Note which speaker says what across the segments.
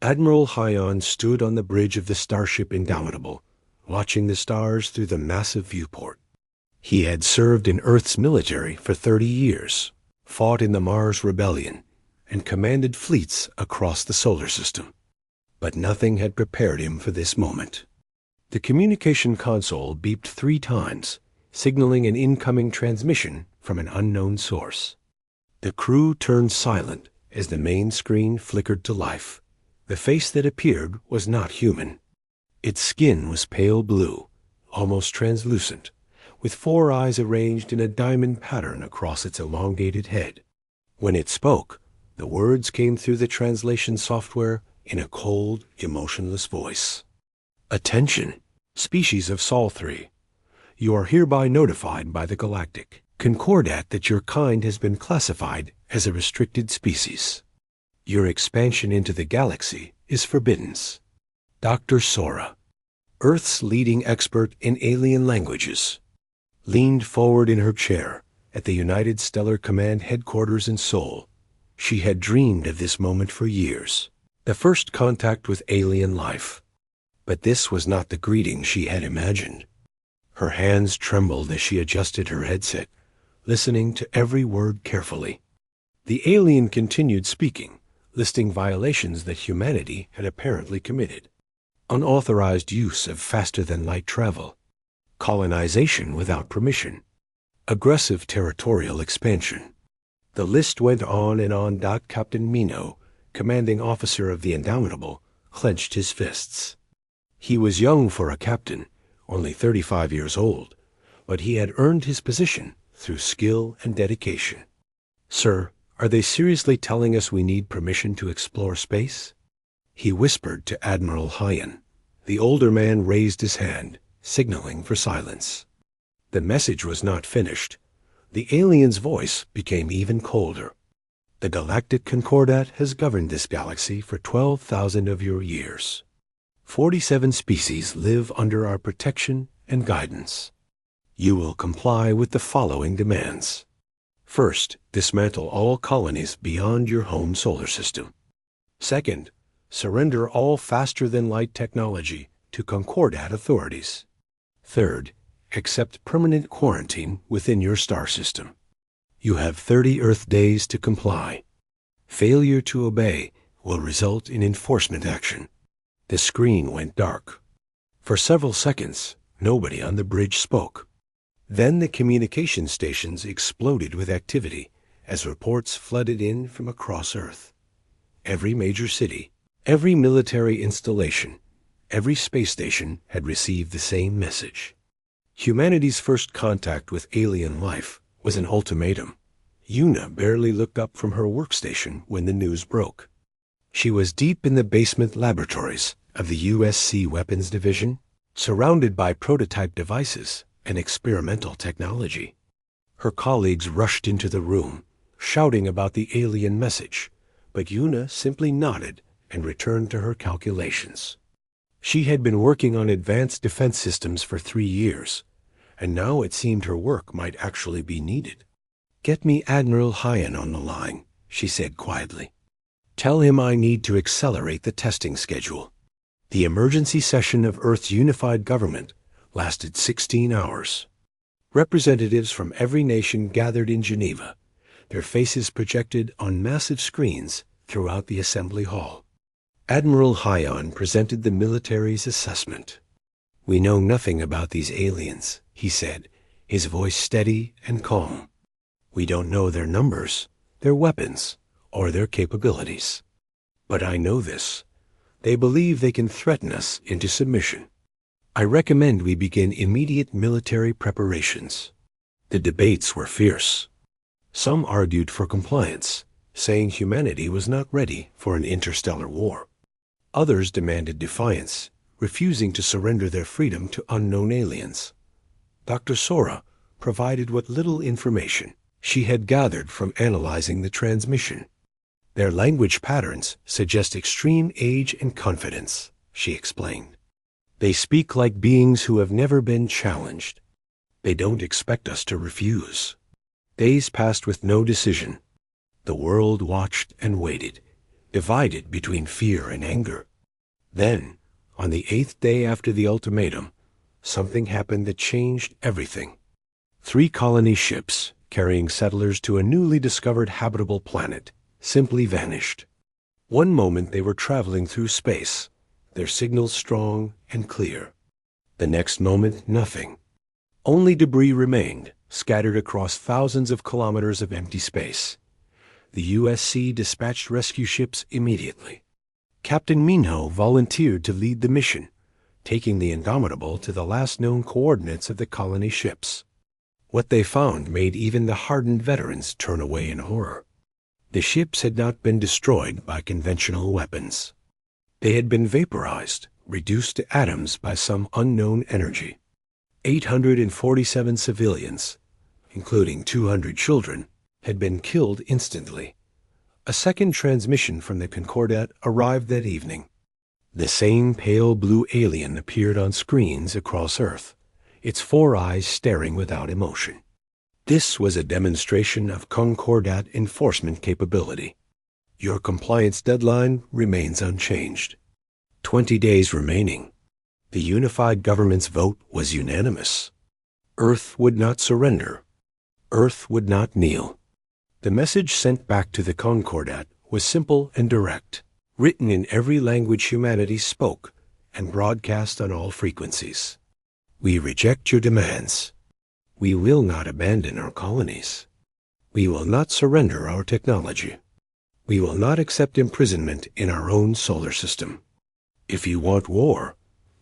Speaker 1: Admiral Hyon stood on the bridge of the starship Indomitable, watching the stars through the massive viewport. He had served in Earth's military for 30 years, fought in the Mars Rebellion, and commanded fleets across the solar system. But nothing had prepared him for this moment. The communication console beeped 3 times, signaling an incoming transmission from an unknown source. The crew turned silent as the main screen flickered to life. The face that appeared was not human. Its skin was pale blue, almost translucent, with 4 eyes arranged in a diamond pattern across its elongated head. When it spoke, the words came through the translation software in a cold, emotionless voice. Attention, species of Sol 3. You are hereby notified by the Galactic Concordat that your kind has been classified as a restricted species. Your expansion into the galaxy is forbidden. Dr. Sora, Earth's leading expert in alien languages, leaned forward in her chair at the United Stellar Command headquarters in Seoul. She had dreamed of this moment for years, the first contact with alien life. But this was not the greeting she had imagined. Her hands trembled as she adjusted her headset, listening to every word carefully. The alien continued speaking, listing violations that humanity had apparently committed. Unauthorized use of faster-than-light travel, colonization without permission, aggressive territorial expansion. The list went on and on. Captain Mino, commanding officer of the Indomitable, clenched his fists. He was young for a captain, only 35 years old, but he had earned his position through skill and dedication. Sir, are they seriously telling us we need permission to explore space? He whispered to Admiral Hyon. The older man raised his hand, signaling for silence. The message was not finished. The alien's voice became even colder. The Galactic Concordat has governed this galaxy for 12,000 of your years. 47 species live under our protection and guidance. You will comply with the following demands. First, dismantle all colonies beyond your home solar system. Second, surrender all faster-than-light technology to Concordat authorities. Third, accept permanent quarantine within your star system. You have 30 Earth days to comply. Failure to obey will result in enforcement action. The screen went dark. For several seconds, nobody on the bridge spoke. Then the communication stations exploded with activity as reports flooded in from across Earth. Every major city, every military installation, every space station had received the same message. Humanity's first contact with alien life was an ultimatum. Yuna barely looked up from her workstation when the news broke. She was deep in the basement laboratories of the USC Weapons Division, surrounded by prototype devices and experimental technology. Her colleagues rushed into the room, shouting about the alien message, but Yuna simply nodded and returned to her calculations. She had been working on advanced defense systems for 3 years, and now it seemed her work might actually be needed. "Get me Admiral Hyon on the line," she said quietly. "Tell him I need to accelerate the testing schedule." The emergency session of Earth's unified government lasted 16 hours. Representatives from every nation gathered in Geneva, their faces projected on massive screens throughout the assembly hall. Admiral Hyon presented the military's assessment. "We know nothing about these aliens," he said, his voice steady and calm. "We don't know their numbers, their weapons, or their capabilities. But I know this. They believe they can threaten us into submission. I recommend we begin immediate military preparations." The debates were fierce. Some argued for compliance, saying humanity was not ready for an interstellar war. Others demanded defiance, refusing to surrender their freedom to unknown aliens. Dr. Sora provided what little information she had gathered from analyzing the transmission. "Their language patterns suggest extreme age and confidence," she explained. "They speak like beings who have never been challenged. They don't expect us to refuse." Days passed with no decision. The world watched and waited, divided between fear and anger. Then, on the 8th day after the ultimatum, something happened that changed everything. 3 colony ships, carrying settlers to a newly discovered habitable planet, simply vanished. One moment they were traveling through space, their signals strong and clear. The next moment, nothing. Only debris remained, scattered across thousands of kilometers of empty space. The USC dispatched rescue ships immediately. Captain Minho volunteered to lead the mission, taking the Indomitable to the last known coordinates of the colony ships. What they found made even the hardened veterans turn away in horror. The ships had not been destroyed by conventional weapons. They had been vaporized, reduced to atoms by some unknown energy. 847 civilians, including 200 children, had been killed instantly. A second transmission from the Concordat arrived that evening. The same pale blue alien appeared on screens across Earth, its 4 eyes staring without emotion. This was a demonstration of Concordat enforcement capability. Your compliance deadline remains unchanged. 20 days remaining. The unified government's vote was unanimous. Earth would not surrender. Earth would not kneel. The message sent back to the Concordat was simple and direct, written in every language humanity spoke and broadcast on all frequencies. We reject your demands. We will not abandon our colonies. We will not surrender our technology. We will not accept imprisonment in our own solar system. If you want war,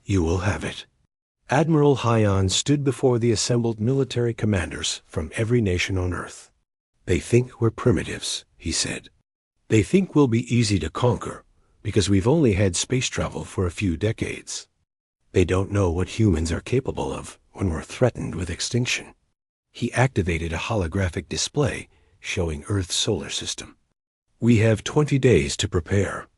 Speaker 1: you will have it. Admiral Hyan stood before the assembled military commanders from every nation on Earth. They think we're primitives, he said. They think we'll be easy to conquer because we've only had space travel for a few decades. They don't know what humans are capable of when we're threatened with extinction. He activated a holographic display showing Earth's solar system. We have 20 days to prepare.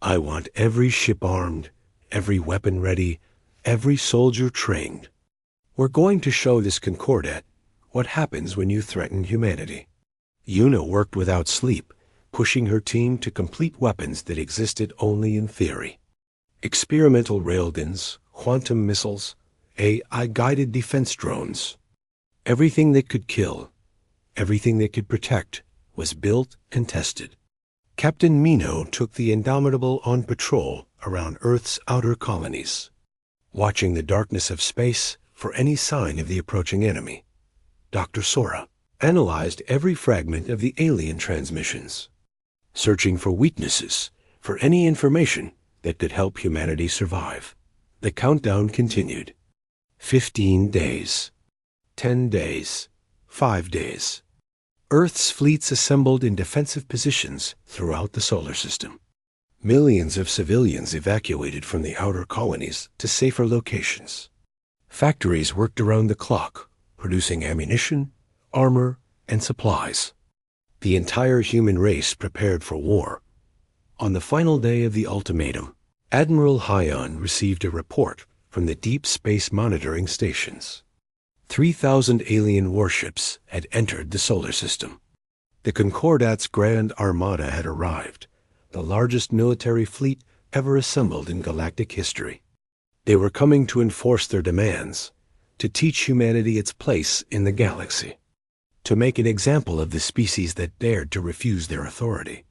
Speaker 1: I want every ship armed, every weapon ready, every soldier trained. We're going to show this Concordat what happens when you threaten humanity. Una worked without sleep, pushing her team to complete weapons that existed only in theory. Experimental railguns, quantum missiles, AI-guided defense drones. Everything that could kill, everything that could protect, was built and tested. Captain Minho took the Indomitable on patrol around Earth's outer colonies, watching the darkness of space for any sign of the approaching enemy. Dr. Sora analyzed every fragment of the alien transmissions, searching for weaknesses, for any information that could help humanity survive. The countdown continued. 15 days. 10 days. 5 days. Earth's fleets assembled in defensive positions throughout the solar system. Millions of civilians evacuated from the outer colonies to safer locations. Factories worked around the clock, producing ammunition, armor, and supplies. The entire human race prepared for war. On the final day of the ultimatum, Admiral Hyan received a report from the deep space monitoring stations. 3,000 alien warships had entered the solar system. The Concordat's Grand Armada had arrived, the largest military fleet ever assembled in galactic history. They were coming to enforce their demands, to teach humanity its place in the galaxy, to make an example of the species that dared to refuse their authority.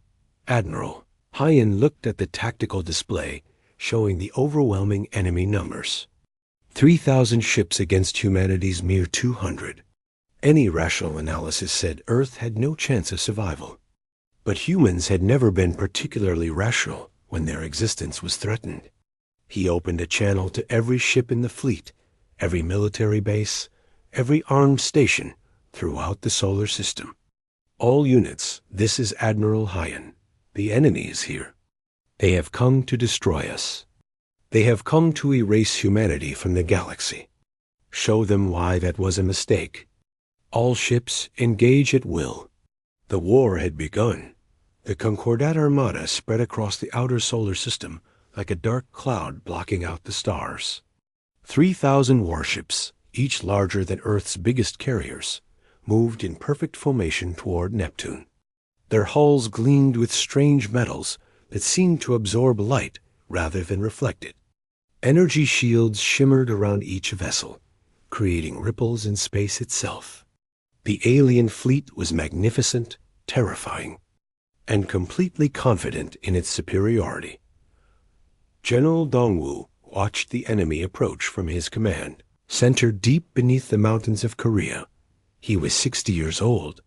Speaker 1: Admiral Hyan looked at the tactical display showing the overwhelming enemy numbers. 3,000 ships against humanity's mere 200. Any rational analysis said Earth had no chance of survival. But humans had never been particularly rational when their existence was threatened. He opened a channel to every ship in the fleet, every military base, every armed station throughout the solar system. All units, this is Admiral Hyan. The enemy is here. They have come to destroy us. They have come to erase humanity from the galaxy. Show them why that was a mistake. All ships engage at will. The war had begun. The Concordat Armada spread across the outer solar system like a dark cloud blocking out the stars. 3,000 warships, each larger than Earth's biggest carriers, moved in perfect formation toward Neptune. Their hulls gleamed with strange metals that seemed to absorb light rather than reflect it. Energy shields shimmered around each vessel, creating ripples in space itself. The alien fleet was magnificent, terrifying, and completely confident in its superiority. General Dongwu watched the enemy approach from his command center deep beneath the mountains of Korea. He was 60 years old,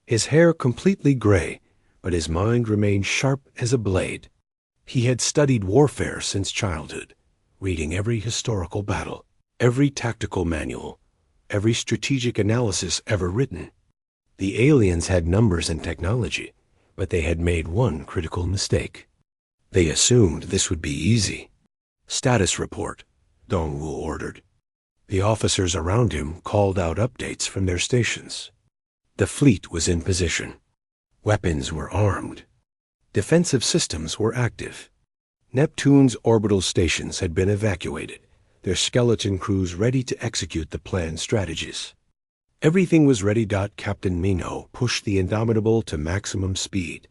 Speaker 1: his hair completely gray, but his mind remained sharp as a blade. He had studied warfare since childhood, reading every historical battle, every tactical manual, every strategic analysis ever written. The aliens had numbers and technology, but they had made one critical mistake. They assumed this would be easy. "Status report," Dongwu ordered. The officers around him called out updates from their stations. The fleet was in position. Weapons were armed. Defensive systems were active. Neptune's orbital stations had been evacuated, their skeleton crews ready to execute the planned strategies. Everything was ready. Captain Minho pushed the Indomitable to maximum speed,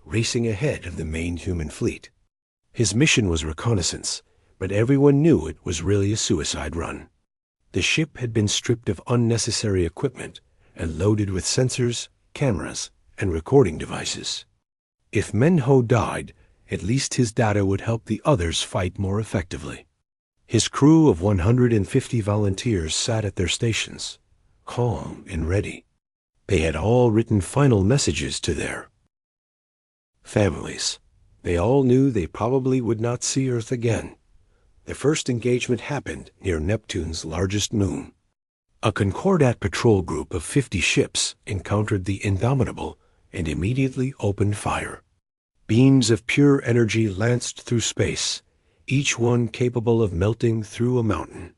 Speaker 1: racing ahead of the main human fleet. His mission was reconnaissance, but everyone knew it was really a suicide run. The ship had been stripped of unnecessary equipment and loaded with sensors, cameras, and recording devices. If Minho died, at least his data would help the others fight more effectively. His crew of 150 volunteers sat at their stations, calm and ready. They had all written final messages to their families. They all knew they probably would not see Earth again. The first engagement happened near Neptune's largest moon. A Concordat patrol group of 50 ships encountered the Indomitable and immediately opened fire. Beams of pure energy lanced through space, each one capable of melting through a mountain.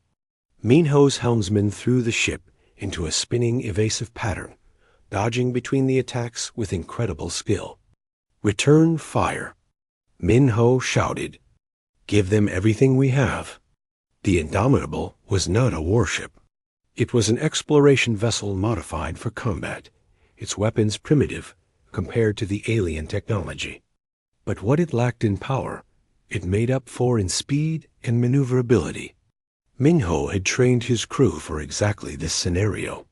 Speaker 1: Minho's helmsman threw the ship into a spinning, evasive pattern, dodging between the attacks with incredible skill. "Return fire," Minho shouted. "Give them everything we have." The Indomitable was not a warship. It was an exploration vessel modified for combat, its weapons primitive compared to the alien technology. But what it lacked in power, it made up for in speed and maneuverability. Minho had trained his crew for exactly this scenario.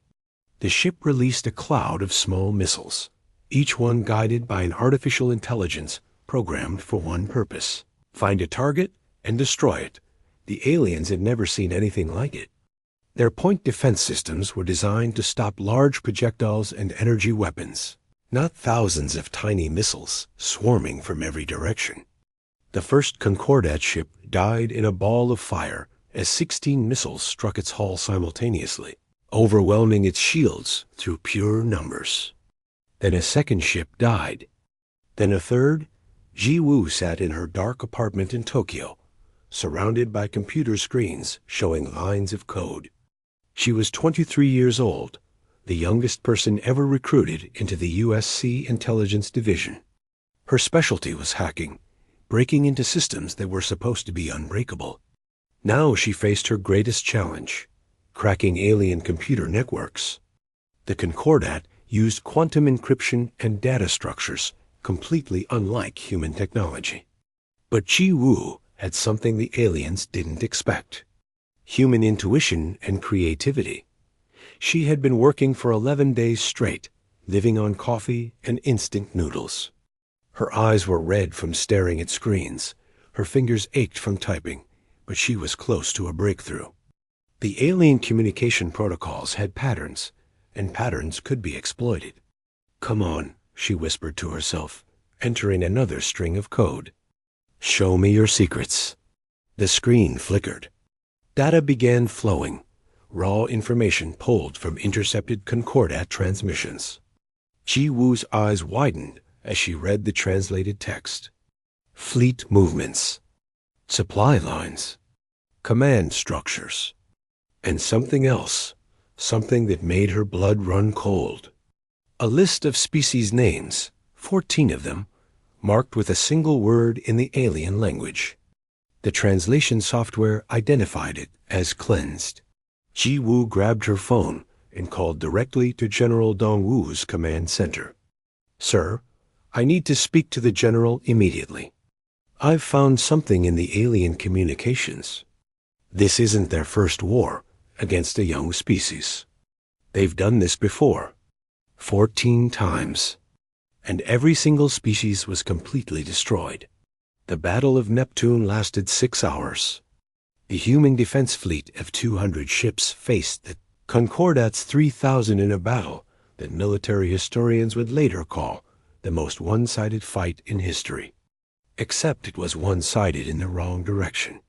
Speaker 1: The ship released a cloud of small missiles, each one guided by an artificial intelligence programmed for one purpose: find a target and destroy it. The aliens had never seen anything like it. Their point defense systems were designed to stop large projectiles and energy weapons, not thousands of tiny missiles swarming from every direction. The first Concordat ship died in a ball of fire as 16 missiles struck its hull simultaneously, overwhelming its shields through pure numbers. Then a second ship died. Then a third. Ji Woo sat in her dark apartment in Tokyo, surrounded by computer screens showing lines of code. She was 23 years old, the youngest person ever recruited into the USC Intelligence Division. Her specialty was hacking, breaking into systems that were supposed to be unbreakable. Now she faced her greatest challenge: cracking alien computer networks. The Concordat used quantum encryption and data structures completely unlike human technology. But Ji Woo had something the aliens didn't expect: human intuition and creativity. She had been working for 11 days straight, living on coffee and instant noodles. Her eyes were red from staring at screens. Her fingers ached from typing, but she was close to a breakthrough. The alien communication protocols had patterns, and patterns could be exploited. "Come on," she whispered to herself, entering another string of code. "Show me your secrets." The screen flickered. Data began flowing, raw information pulled from intercepted Concordat transmissions. Ji Woo's eyes widened as she read the translated text. Fleet movements, supply lines, command structures, and something else, something that made her blood run cold. A list of species names, 14 of them, marked with a single word in the alien language. The translation software identified it as cleansed. Ji Woo grabbed her phone and called directly to General Dongwu's command center. "Sir, I need to speak to the General immediately. I've found something in the alien communications. This isn't their first war against a young species. They've done this before, 14 times, and every single species was completely destroyed. The Battle of Neptune lasted 6 hours. The human defense fleet of 200 ships faced the Concordat's 3,000 in a battle that military historians would later call the most one-sided fight in history. Except it was one-sided in the wrong direction.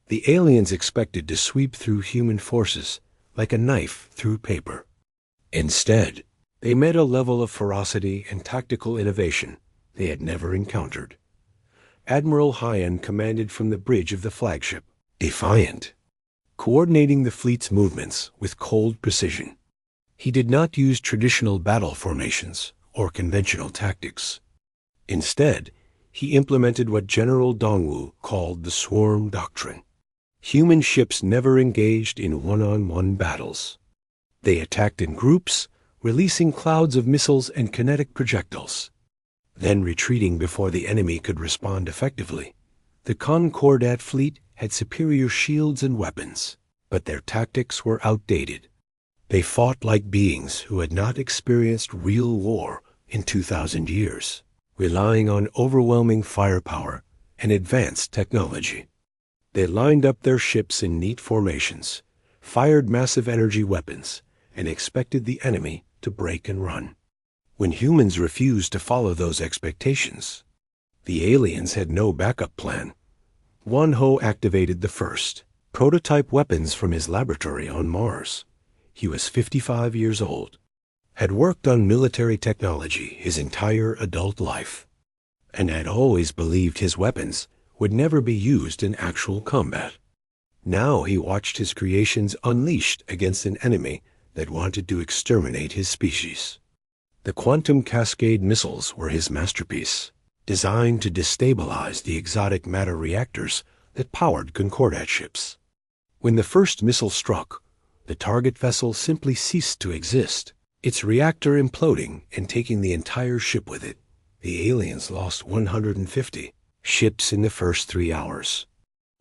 Speaker 1: The aliens expected to sweep through human forces like a knife through paper. Instead, they met a level of ferocity and tactical innovation they had never encountered. Admiral Hyan commanded from the bridge of the flagship, Defiant, coordinating the fleet's movements with cold precision. He did not use traditional battle formations or conventional tactics. Instead, he implemented what General Dongwu called the swarm doctrine. Human ships never engaged in one-on-one battles. They attacked in groups, releasing clouds of missiles and kinetic projectiles, then retreating before the enemy could respond effectively. The Concordat fleet had superior shields and weapons, but their tactics were outdated. They fought like beings who had not experienced real war in 2,000 years, relying on overwhelming firepower and advanced technology. They lined up their ships in neat formations, fired massive energy weapons, and expected the enemy to break and run. When humans refused to follow those expectations, the aliens had no backup plan. Wan Ho activated the first prototype weapons from his laboratory on Mars. He was 55 years old, had worked on military technology his entire adult life, and had always believed his weapons would never be used in actual combat. Now he watched his creations unleashed against an enemy that wanted to exterminate his species. The quantum cascade missiles were his masterpiece, designed to destabilize the exotic matter reactors that powered Concordat ships. When the first missile struck, the target vessel simply ceased to exist, its reactor imploding and taking the entire ship with it. The aliens lost 150 ships in the first 3 hours.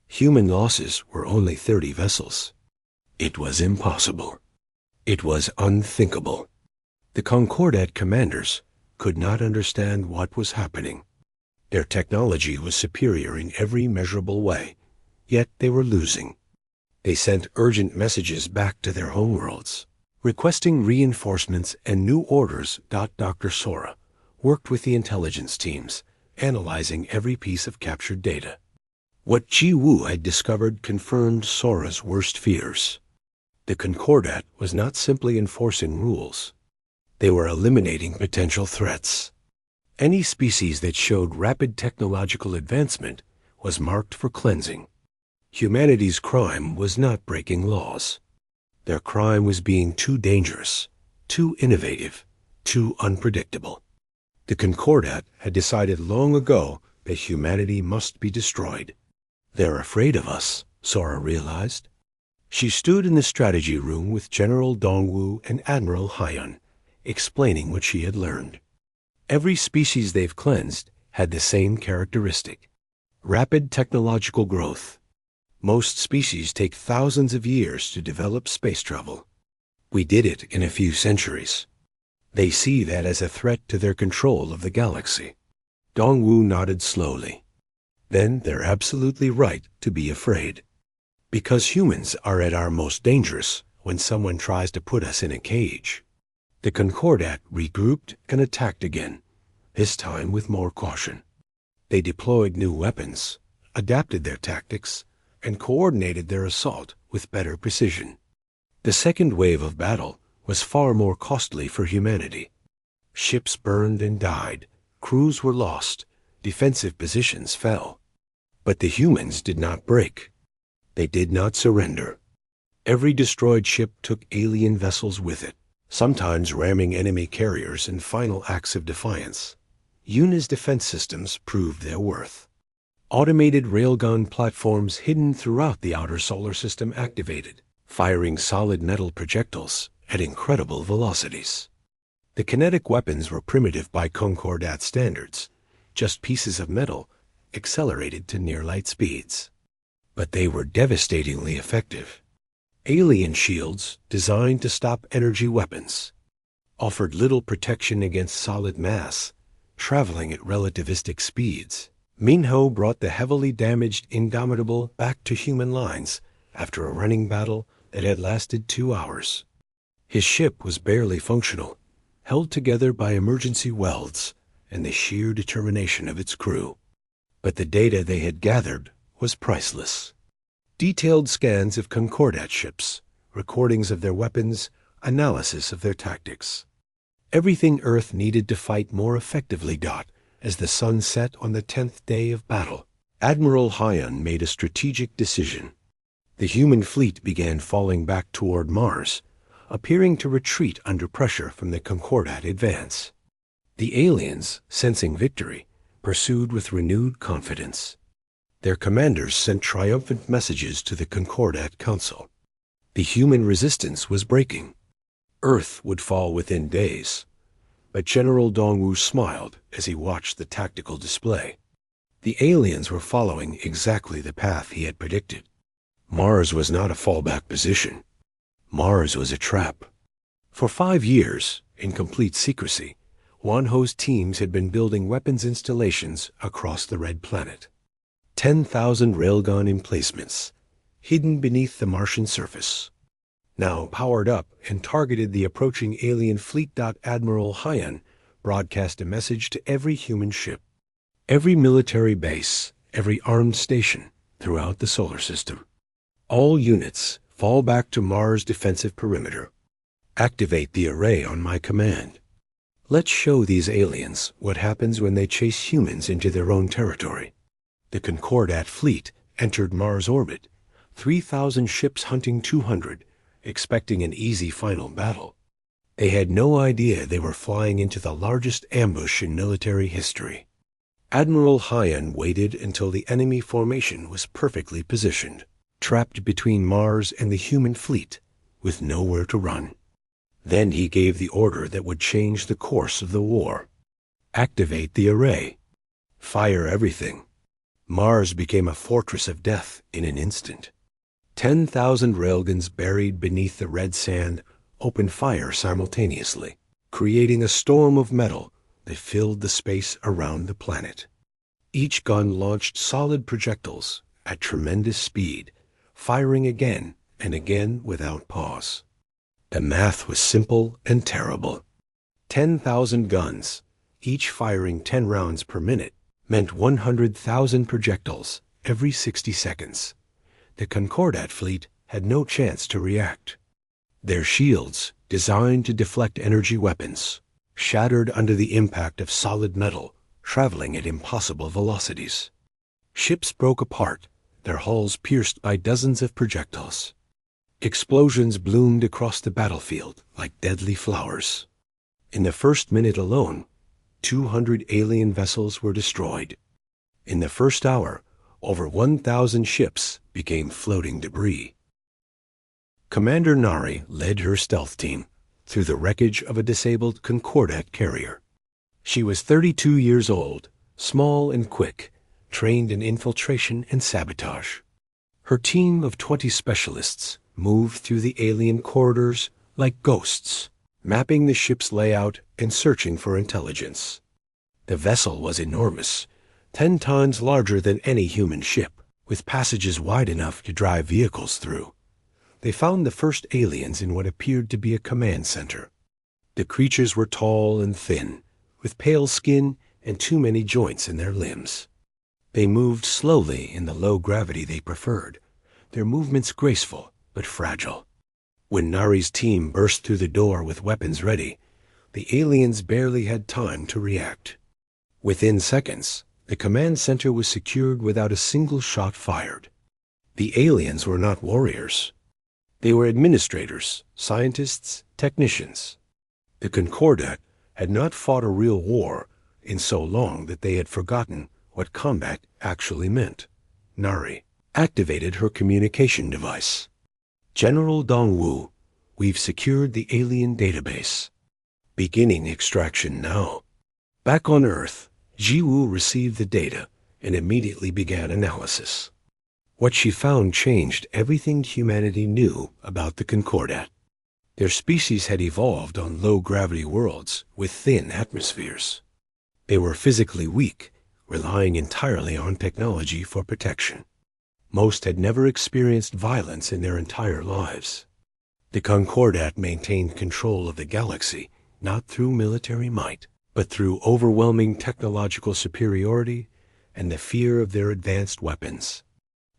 Speaker 1: Human losses were only 30 vessels. It was impossible. It was unthinkable. The Concordat commanders could not understand what was happening. Their technology was superior in every measurable way, yet they were losing. They sent urgent messages back to their homeworlds, requesting reinforcements and new orders. Dr. Sora worked with the intelligence teams, analyzing every piece of captured data. What Ji Wu had discovered confirmed Sora's worst fears. The Concordat was not simply enforcing rules. They were eliminating potential threats. Any species that showed rapid technological advancement was marked for cleansing. Humanity's crime was not breaking laws. Their crime was being too dangerous, too innovative, too unpredictable. The Concordat had decided long ago that humanity must be destroyed. They're afraid of us, Sora realized. She stood in the strategy room with General Dongwu and Admiral Hyan, explaining what she had learned. Every species they've cleansed had the same characteristic: rapid technological growth. Most species take thousands of years to develop space travel. We did it in a few centuries. They see that as a threat to their control of the galaxy. Dongwu nodded slowly. Then they're absolutely right to be afraid. Because humans are at our most dangerous when someone tries to put us in a cage. The Concordat regrouped and attacked again, this time with more caution. They deployed new weapons, adapted their tactics, and coordinated their assault with better precision. The second wave of battle was far more costly for humanity. Ships burned and died, crews were lost, defensive positions fell. But the humans did not break. They did not surrender. Every destroyed ship took alien vessels with it, sometimes ramming enemy carriers in final acts of defiance. UNA's defense systems proved their worth. Automated railgun platforms hidden throughout the outer solar system activated, firing solid metal projectiles at incredible velocities. The kinetic weapons were primitive by Concordat standards, just pieces of metal accelerated to near-light speeds. But they were devastatingly effective. Alien shields, designed to stop energy weapons, offered little protection against solid mass, traveling at relativistic speeds. Minho brought the heavily damaged Indomitable back to human lines after a running battle that had lasted 2 hours. His ship was barely functional, held together by emergency welds and the sheer determination of its crew. But the data they had gathered was priceless. Detailed scans of Concordat ships, recordings of their weapons, analysis of their tactics. Everything Earth needed to fight more effectively. As the sun set on the 10th day of battle, Admiral Hyan made a strategic decision. The human fleet began falling back toward Mars, appearing to retreat under pressure from the Concordat advance. The aliens, sensing victory, pursued with renewed confidence. Their commanders sent triumphant messages to the Concordat Council. The human resistance was breaking. Earth would fall within days. But General Dongwu smiled as he watched the tactical display. The aliens were following exactly the path he had predicted. Mars was not a fallback position. Mars was a trap. For 5 years, in complete secrecy, Wanho's teams had been building weapons installations across the Red Planet. 10,000 railgun emplacements, hidden beneath the Martian surface. Now powered up and targeted the approaching alien fleet. Admiral Hyan broadcast a message to every human ship, every military base, every armed station throughout the solar system. All units, fall back to Mars' defensive perimeter. Activate the array on my command. Let's show these aliens what happens when they chase humans into their own territory. The Concordat fleet entered Mars orbit, 3,000 ships hunting 200, expecting an easy final battle. They had no idea they were flying into the largest ambush in military history. Admiral Hyan waited until the enemy formation was perfectly positioned, trapped between Mars and the human fleet, with nowhere to run. Then he gave the order that would change the course of the war. Activate the array. Fire everything. Mars became a fortress of death in an instant. 10,000 railguns buried beneath the red sand opened fire simultaneously, creating a storm of metal that filled the space around the planet. Each gun launched solid projectiles at tremendous speed, firing again and again without pause. The math was simple and terrible. 10,000 guns, each firing 10 rounds per minute, meant 100,000 projectiles every 60 seconds. The Concordat fleet had no chance to react. Their shields, designed to deflect energy weapons, shattered under the impact of solid metal, traveling at impossible velocities. Ships broke apart, their hulls pierced by dozens of projectiles. Explosions bloomed across the battlefield like deadly flowers. In the first minute alone, 200 alien vessels were destroyed. In the first hour, over 1,000 ships became floating debris. Commander Nari led her stealth team through the wreckage of a disabled Concordat carrier. She was 32 years old, small and quick, trained in infiltration and sabotage. Her team of 20 specialists moved through the alien corridors like ghosts, mapping the ship's layout and searching for intelligence. The vessel was enormous, 10 tons larger than any human ship, with passages wide enough to drive vehicles through. They found the first aliens in what appeared to be a command center. The creatures were tall and thin, with pale skin and too many joints in their limbs. They moved slowly in the low gravity they preferred, their movements graceful but fragile. When Nari's team burst through the door with weapons ready, the aliens barely had time to react. Within seconds, the command center was secured without a single shot fired. The aliens were not warriors. They were administrators, scientists, technicians. The Concordat had not fought a real war in so long that they had forgotten what combat actually meant. Nari activated her communication device. General Dongwu, we've secured the alien database. Beginning extraction now. Back on Earth, Jiwoo received the data and immediately began analysis. What she found changed everything humanity knew about the Concordat. Their species had evolved on low-gravity worlds with thin atmospheres. They were physically weak, relying entirely on technology for protection. Most had never experienced violence in their entire lives. The Concordat maintained control of the galaxy not through military might, but through overwhelming technological superiority and the fear of their advanced weapons.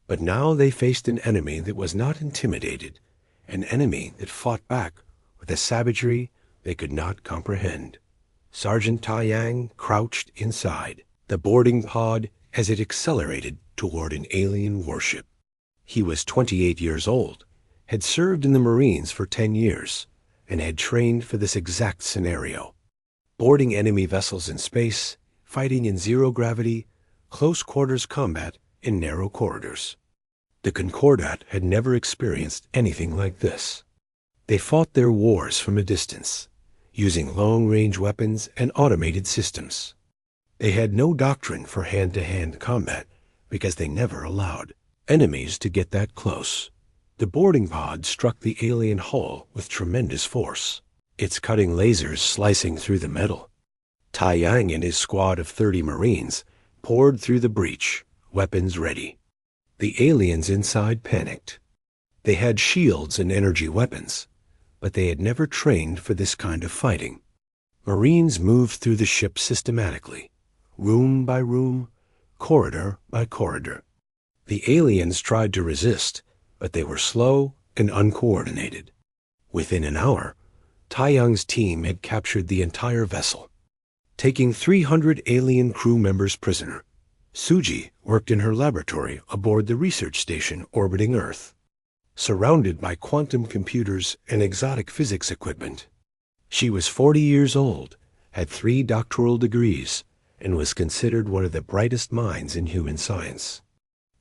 Speaker 1: But now they faced an enemy that was not intimidated, an enemy that fought back with a savagery they could not comprehend. Sergeant Taiyang crouched inside the boarding pod as it accelerated toward an alien warship. He was 28 years old, had served in the Marines for 10 years, and had trained for this exact scenario. Boarding enemy vessels in space, fighting in zero-gravity, close-quarters combat in narrow corridors. The Concordat had never experienced anything like this. They fought their wars from a distance, using long-range weapons and automated systems. They had no doctrine for hand-to-hand combat because they never allowed enemies to get that close. The boarding pod struck the alien hull with tremendous force, its cutting lasers slicing through the metal. Taiyang and his squad of 30 Marines poured through the breach, weapons ready. The aliens inside panicked. They had shields and energy weapons, but they had never trained for this kind of fighting. Marines moved through the ship systematically, room by room, corridor by corridor. The aliens tried to resist, but they were slow and uncoordinated. Within an hour, Taiyang's team had captured the entire vessel. Taking 300 alien crew members prisoner, Suji worked in her laboratory aboard the research station orbiting Earth. Surrounded by quantum computers and exotic physics equipment. She was 40 years old, had 3 doctoral degrees, and was considered one of the brightest minds in human science.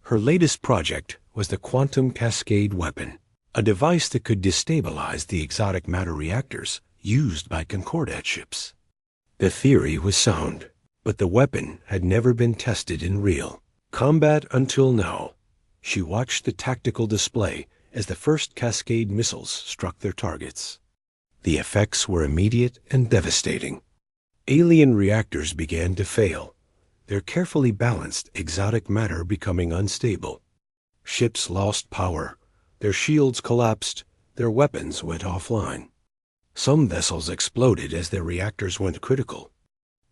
Speaker 1: Her latest project was the quantum cascade weapon, a device that could destabilize the exotic matter reactors used by Concordat ships. The theory was sound, but the weapon had never been tested in real combat until now. She watched the tactical display as the first cascade missiles struck their targets. The effects were immediate and devastating. Alien reactors began to fail, their carefully balanced exotic matter becoming unstable. Ships lost power, their shields collapsed, their weapons went offline. Some vessels exploded as their reactors went critical.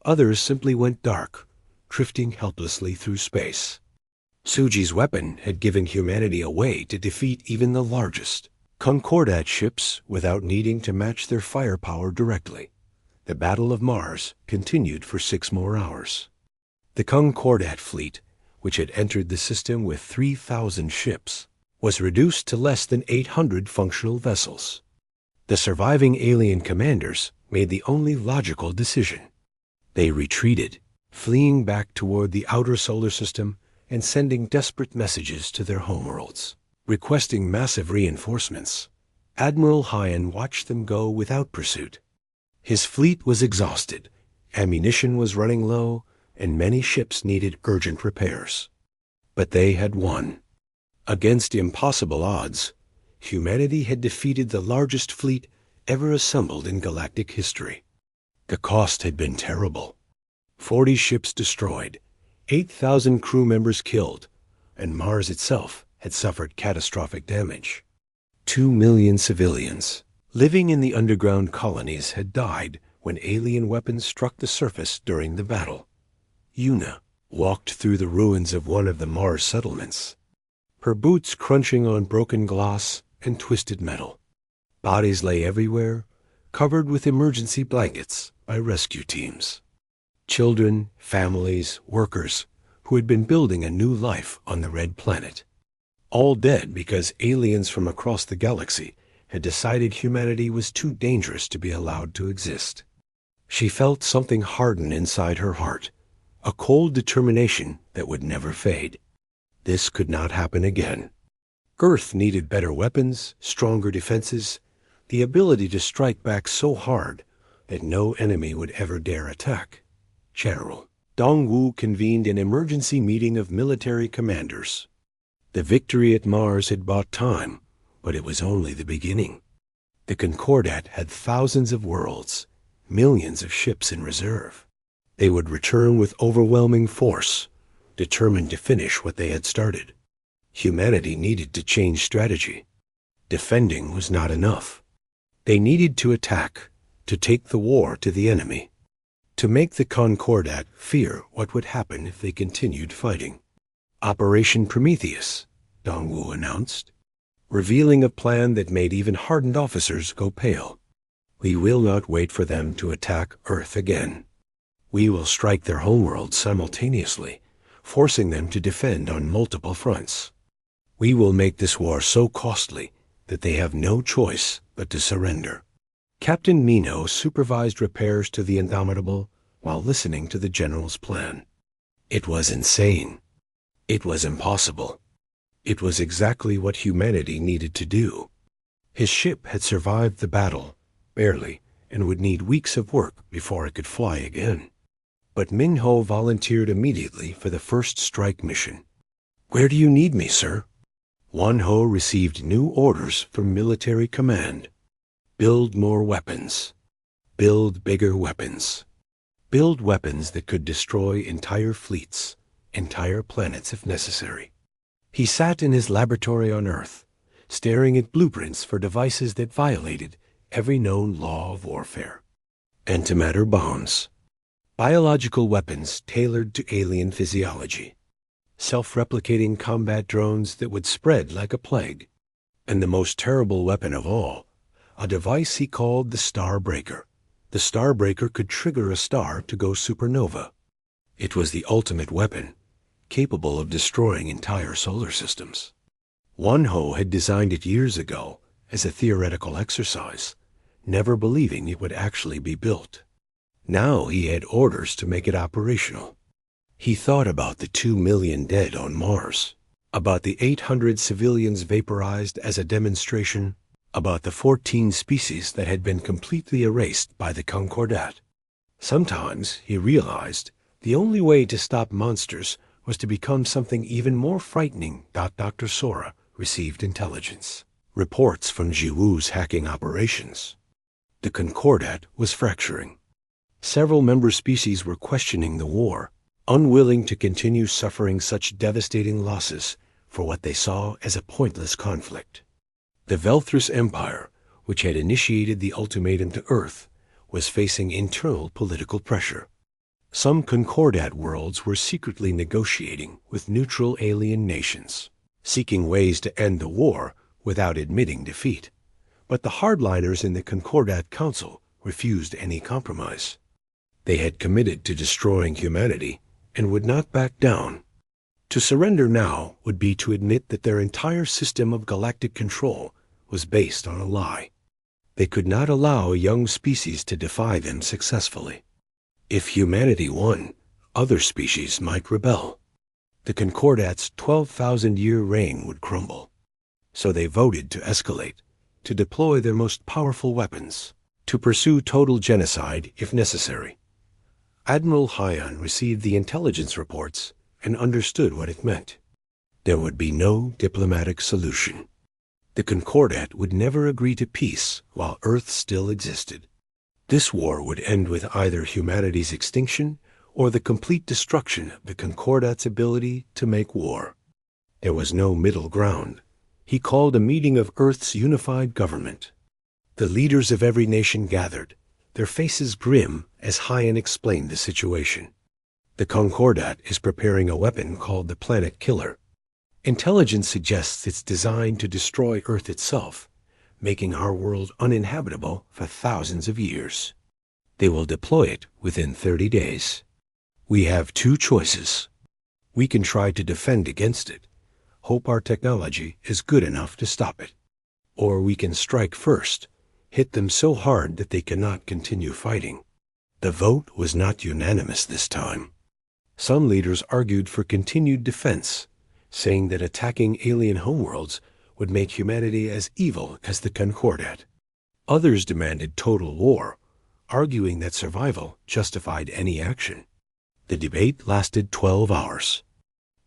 Speaker 1: Others simply went dark, drifting helplessly through space. Suji's weapon had given humanity a way to defeat even the largest Concordat ships without needing to match their firepower directly. The Battle of Mars continued for 6 more hours. The Concordat fleet, which had entered the system with 3,000 ships, was reduced to less than 800 functional vessels. The surviving alien commanders made the only logical decision. They retreated, fleeing back toward the outer solar system and sending desperate messages to their homeworlds, requesting massive reinforcements. Admiral Hyan watched them go without pursuit. His fleet was exhausted, ammunition was running low, and many ships needed urgent repairs. But they had won. Against impossible odds, humanity had defeated the largest fleet ever assembled in galactic history. The cost had been terrible. 40 ships destroyed, 8,000 crew members killed, and Mars itself had suffered catastrophic damage. 2 million civilians living in the underground colonies had died when alien weapons struck the surface during the battle. Yuna walked through the ruins of one of the Mars settlements, her boots crunching on broken glass and twisted metal. Bodies lay everywhere, covered with emergency blankets by rescue teams. Children, families, workers who had been building a new life on the Red Planet. All dead because aliens from across the galaxy had decided humanity was too dangerous to be allowed to exist. She felt something harden inside her heart, a cold determination that would never fade. This could not happen again. Earth needed better weapons, stronger defenses, the ability to strike back so hard that no enemy would ever dare attack. General Dongwu convened an emergency meeting of military commanders. The victory at Mars had bought time, but it was only the beginning. The Concordat had thousands of worlds, millions of ships in reserve. They would return with overwhelming force, determined to finish what they had started. Humanity needed to change strategy. Defending was not enough. They needed to attack, to take the war to the enemy, to make the Concordat fear what would happen if they continued fighting. Operation Prometheus, Dongwu announced, revealing a plan that made even hardened officers go pale. We will not wait for them to attack Earth again. We will strike their homeworld simultaneously, forcing them to defend on multiple fronts. We will make this war so costly that they have no choice but to surrender. Captain Mino supervised repairs to the Indomitable while listening to the general's plan. It was insane. It was impossible. It was exactly what humanity needed to do. His ship had survived the battle, barely, and would need weeks of work before it could fly again. But Ming-Ho volunteered immediately for the first strike mission. "Where do you need me, sir?" Wan-Ho received new orders from military command. Build more weapons. Build bigger weapons. Build weapons that could destroy entire fleets, entire planets if necessary. He sat in his laboratory on Earth, staring at blueprints for devices that violated every known law of warfare. Antimatter bombs. Biological weapons tailored to alien physiology. Self-replicating combat drones that would spread like a plague. And the most terrible weapon of all, a device he called the Starbreaker. The Starbreaker could trigger a star to go supernova. It was the ultimate weapon, capable of destroying entire solar systems. Wan-Ho had designed it years ago as a theoretical exercise, never believing it would actually be built. Now he had orders to make it operational. He thought about the 2 million dead on Mars, about the 800 civilians vaporized as a demonstration, about the 14 species that had been completely erased by the Concordat. Sometimes, he realized, the only way to stop monsters was to become something even more frightening. Dr. Sora received intelligence, reports from Jiwu's hacking operations. The Concordat was fracturing. Several member species were questioning the war, unwilling to continue suffering such devastating losses for what they saw as a pointless conflict. The Velthris Empire, which had initiated the ultimatum to Earth, was facing internal political pressure. Some Concordat worlds were secretly negotiating with neutral alien nations, seeking ways to end the war without admitting defeat. But the hardliners in the Concordat Council refused any compromise. They had committed to destroying humanity and would not back down. To surrender now would be to admit that their entire system of galactic control was based on a lie. They could not allow a young species to defy them successfully. If humanity won, other species might rebel. The Concordat's 12,000-year reign would crumble. So they voted to escalate, to deploy their most powerful weapons, to pursue total genocide if necessary. Admiral Hyan received the intelligence reports and understood what it meant. There would be no diplomatic solution. The Concordat would never agree to peace while Earth still existed. This war would end with either humanity's extinction or the complete destruction of the Concordat's ability to make war. There was no middle ground. He called a meeting of Earth's unified government. The leaders of every nation gathered, their faces grim as Hyan explained the situation. The Concordat is preparing a weapon called the Planet Killer. Intelligence suggests it's designed to destroy Earth itself, making our world uninhabitable for thousands of years. They will deploy it within 30 days. We have two choices. We can try to defend against it, hope our technology is good enough to stop it. Or we can strike first, hit them so hard that they cannot continue fighting. The vote was not unanimous this time. Some leaders argued for continued defense, saying that attacking alien homeworlds would make humanity as evil as the Concordat. Others demanded total war, arguing that survival justified any action. The debate lasted 12 hours.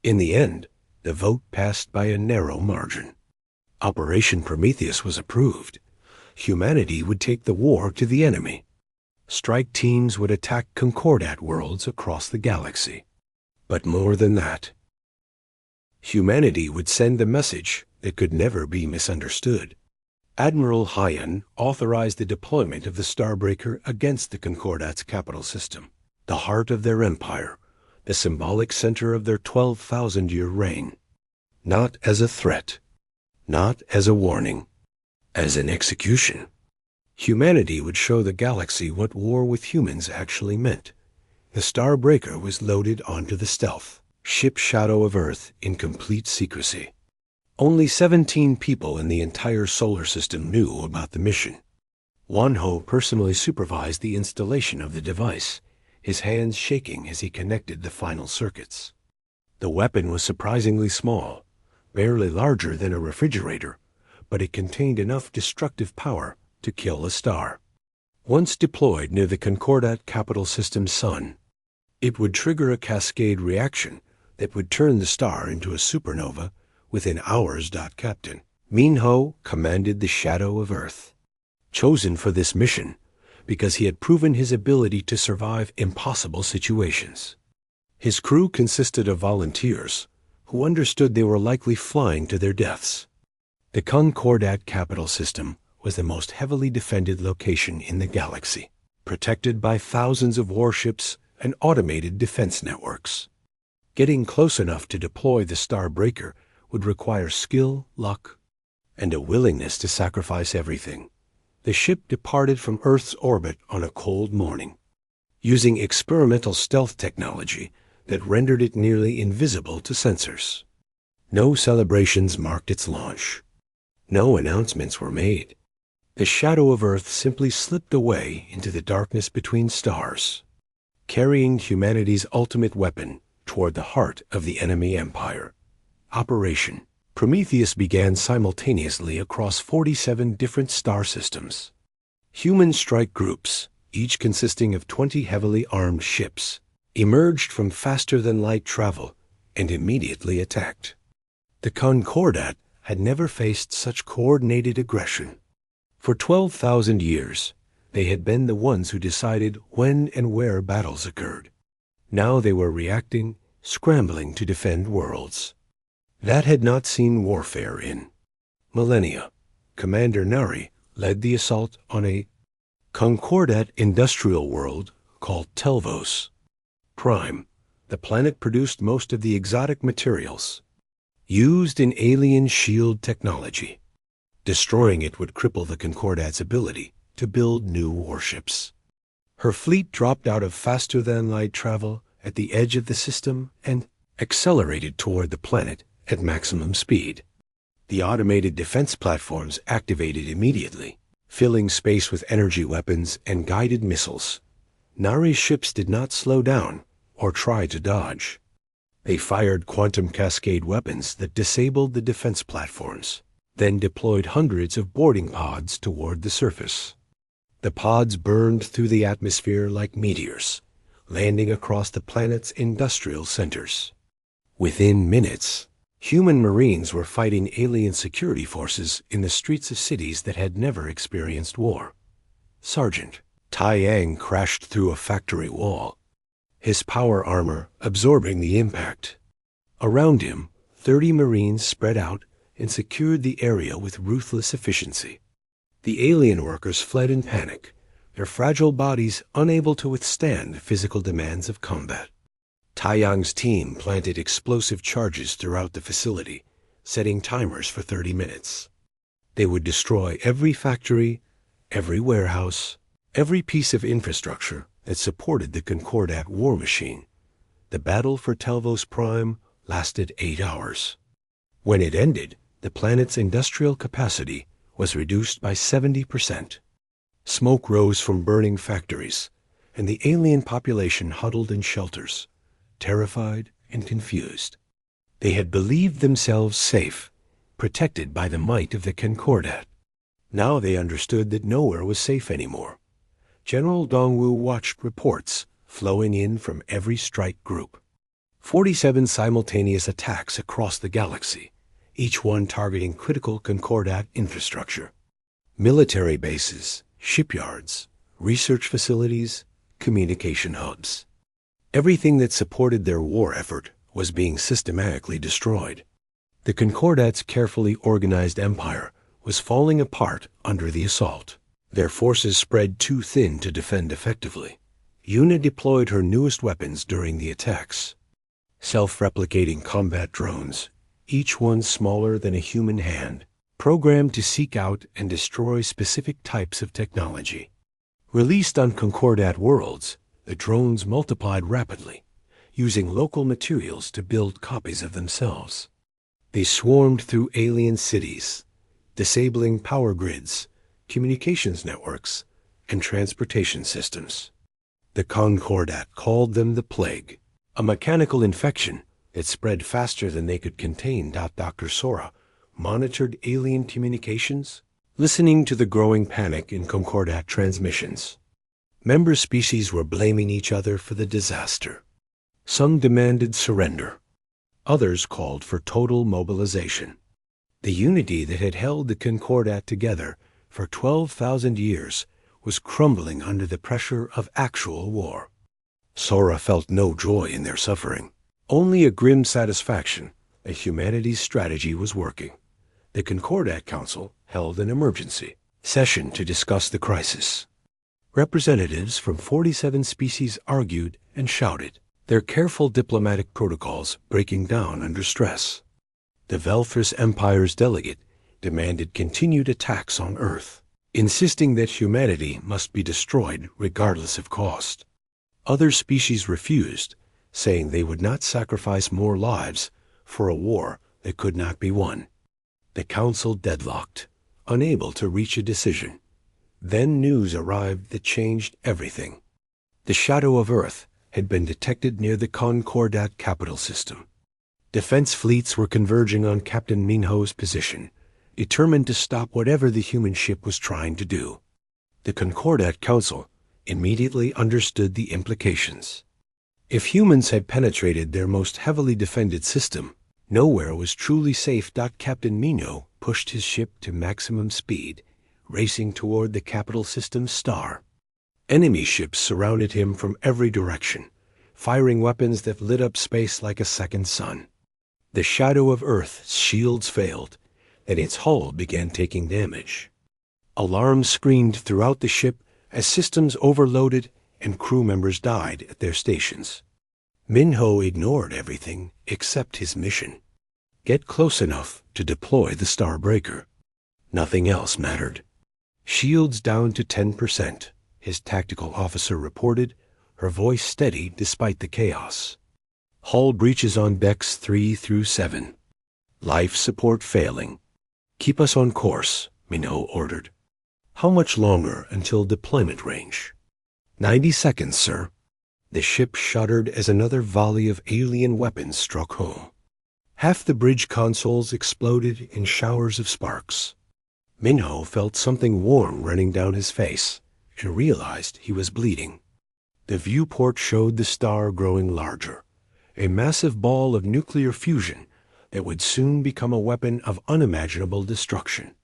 Speaker 1: In the end, the vote passed by a narrow margin. Operation Prometheus was approved. Humanity would take the war to the enemy. Strike teams would attack Concordat worlds across the galaxy. But more than that, humanity would send a message that could never be misunderstood. Admiral Hyan authorized the deployment of the Starbreaker against the Concordat's capital system, the heart of their empire, the symbolic center of their 12,000-year reign. Not as a threat, not as a warning, as an execution. Humanity would show the galaxy what war with humans actually meant. The Starbreaker was loaded onto the stealth ship Shadow of Earth in complete secrecy. Only 17 people in the entire solar system knew about the mission. Wanho personally supervised the installation of the device, his hands shaking as he connected the final circuits. The weapon was surprisingly small, barely larger than a refrigerator, but it contained enough destructive power to kill a star. Once deployed near the Concordat capital system's sun, it would trigger a cascade reaction that would turn the star into a supernova within hours. Captain Minho commanded the Shadow of Earth, chosen for this mission because he had proven his ability to survive impossible situations. His crew consisted of volunteers who understood they were likely flying to their deaths. The Concordat capital system was the most heavily defended location in the galaxy, protected by thousands of warships and automated defense networks. Getting close enough to deploy the Starbreaker would require skill, luck, and a willingness to sacrifice everything. The ship departed from Earth's orbit on a cold morning, using experimental stealth technology that rendered it nearly invisible to sensors. No celebrations marked its launch. No announcements were made. The Shadow of Earth simply slipped away into the darkness between stars, carrying humanity's ultimate weapon toward the heart of the enemy empire. Operation Prometheus began simultaneously across 47 different star systems. Human strike groups, each consisting of 20 heavily armed ships, emerged from faster-than-light travel and immediately attacked. The Concordat had never faced such coordinated aggression. For 12,000 years, they had been the ones who decided when and where battles occurred. Now they were reacting, scrambling to defend worlds that had not seen warfare in millennia. Commander Nari led the assault on a Concordat industrial world called Telvos Prime. The planet produced most of the exotic materials used in alien shield technology. Destroying it would cripple the Concordat's ability to build new warships. Her fleet dropped out of faster-than-light travel at the edge of the system and accelerated toward the planet at maximum speed. The automated defense platforms activated immediately, filling space with energy weapons and guided missiles. Nari's ships did not slow down or try to dodge. They fired quantum cascade weapons that disabled the defense platforms, then deployed hundreds of boarding pods toward the surface. The pods burned through the atmosphere like meteors, landing across the planet's industrial centers. Within minutes, human Marines were fighting alien security forces in the streets of cities that had never experienced war. Sergeant Tai Yang crashed through a factory wall, his power armor absorbing the impact. Around him, 30 Marines spread out and secured the area with ruthless efficiency. The alien workers fled in panic, their fragile bodies unable to withstand the physical demands of combat. Taiyang's team planted explosive charges throughout the facility, setting timers for 30 minutes. They would destroy every factory, every warehouse, every piece of infrastructure that supported the Concordat war machine. The battle for Telvos Prime lasted 8 hours. When it ended, the planet's industrial capacity was reduced by 70%. Smoke rose from burning factories, and the alien population huddled in shelters, terrified and confused. They had believed themselves safe, protected by the might of the Concordat. Now they understood that nowhere was safe anymore. General Dongwu watched reports flowing in from every strike group. 47 simultaneous attacks across the galaxy, each one targeting critical Concordat infrastructure. Military bases, shipyards, research facilities, communication hubs. Everything that supported their war effort was being systematically destroyed. The Concordat's carefully organized empire was falling apart under the assault. Their forces spread too thin to defend effectively. Una deployed her newest weapons during the attacks. Self-replicating combat drones, each one smaller than a human hand, programmed to seek out and destroy specific types of technology. Released on Concordat worlds, the drones multiplied rapidly, using local materials to build copies of themselves. They swarmed through alien cities, disabling power grids, communications networks, and transportation systems. The Concordat called them the Plague, a mechanical infection that spread faster than they could contain. Dr. Sora monitored alien communications, listening to the growing panic in Concordat transmissions. Member species were blaming each other for the disaster. Some demanded surrender. Others called for total mobilization. The unity that had held the Concordat together for 12,000 years was crumbling under the pressure of actual war. Sora felt no joy in their suffering, only a grim satisfaction that humanity's strategy was working. The Concordat Council held an emergency session to discuss the crisis. Representatives from 47 species argued and shouted, their careful diplomatic protocols breaking down under stress. The Velthris Empire's delegate demanded continued attacks on Earth, insisting that humanity must be destroyed regardless of cost. Other species refused, saying they would not sacrifice more lives for a war that could not be won. The council deadlocked, unable to reach a decision. Then news arrived that changed everything. The shadow of Earth had been detected near the Concordat capital system. Defense fleets were converging on Captain Minho's position, determined to stop whatever the human ship was trying to do. The Concordat Council immediately understood the implications. If humans had penetrated their most heavily defended system, nowhere was truly safe. Captain Minho pushed his ship to maximum speed, racing toward the capital system's star. Enemy ships surrounded him from every direction, firing weapons that lit up space like a second sun. The shadow of Earth's shields failed, and its hull began taking damage. Alarms screamed throughout the ship as systems overloaded and crew members died at their stations. Minho ignored everything except his mission. Get close enough to deploy the Starbreaker. Nothing else mattered. Shields down to 10%, his tactical officer reported, her voice steady despite the chaos. Hull breaches on decks 3 through 7. Life support failing. Keep us on course, Minho ordered. How much longer until deployment range? 90 seconds, sir. The ship shuddered as another volley of alien weapons struck home. Half the bridge consoles exploded in showers of sparks. Minho felt something warm running down his face and realized he was bleeding. The viewport showed the star growing larger, a massive ball of nuclear fusion that would soon become a weapon of unimaginable destruction.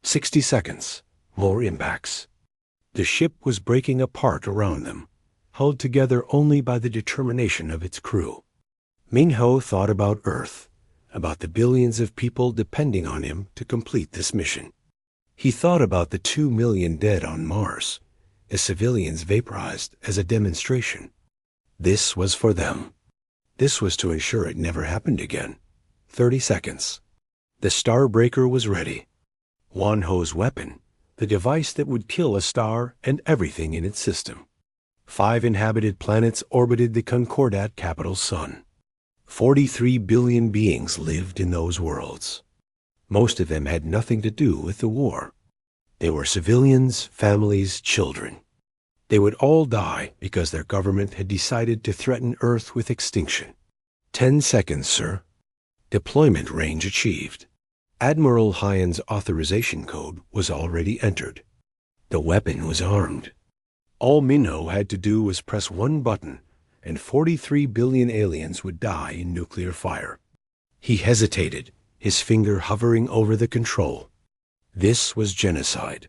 Speaker 1: 60 seconds, more impacts. The ship was breaking apart around them, held together only by the determination of its crew. Minho thought about Earth, about the billions of people depending on him to complete this mission. He thought about the 2 million dead on Mars, the civilians vaporized as a demonstration. This was for them. This was to ensure it never happened again. 30 seconds. The Starbreaker was ready. Wanho's weapon, the device that would kill a star and everything in its system. 5 inhabited planets orbited the Concordat capital sun. 43 billion beings lived in those worlds. Most of them had nothing to do with the war. They were civilians, families, children. They would all die because their government had decided to threaten Earth with extinction. 10 seconds, sir. Deployment range achieved. Admiral Hyan's authorization code was already entered. The weapon was armed. All Minho had to do was press one button, and 43 billion aliens would die in nuclear fire. He hesitated, his finger hovering over the control. This was genocide.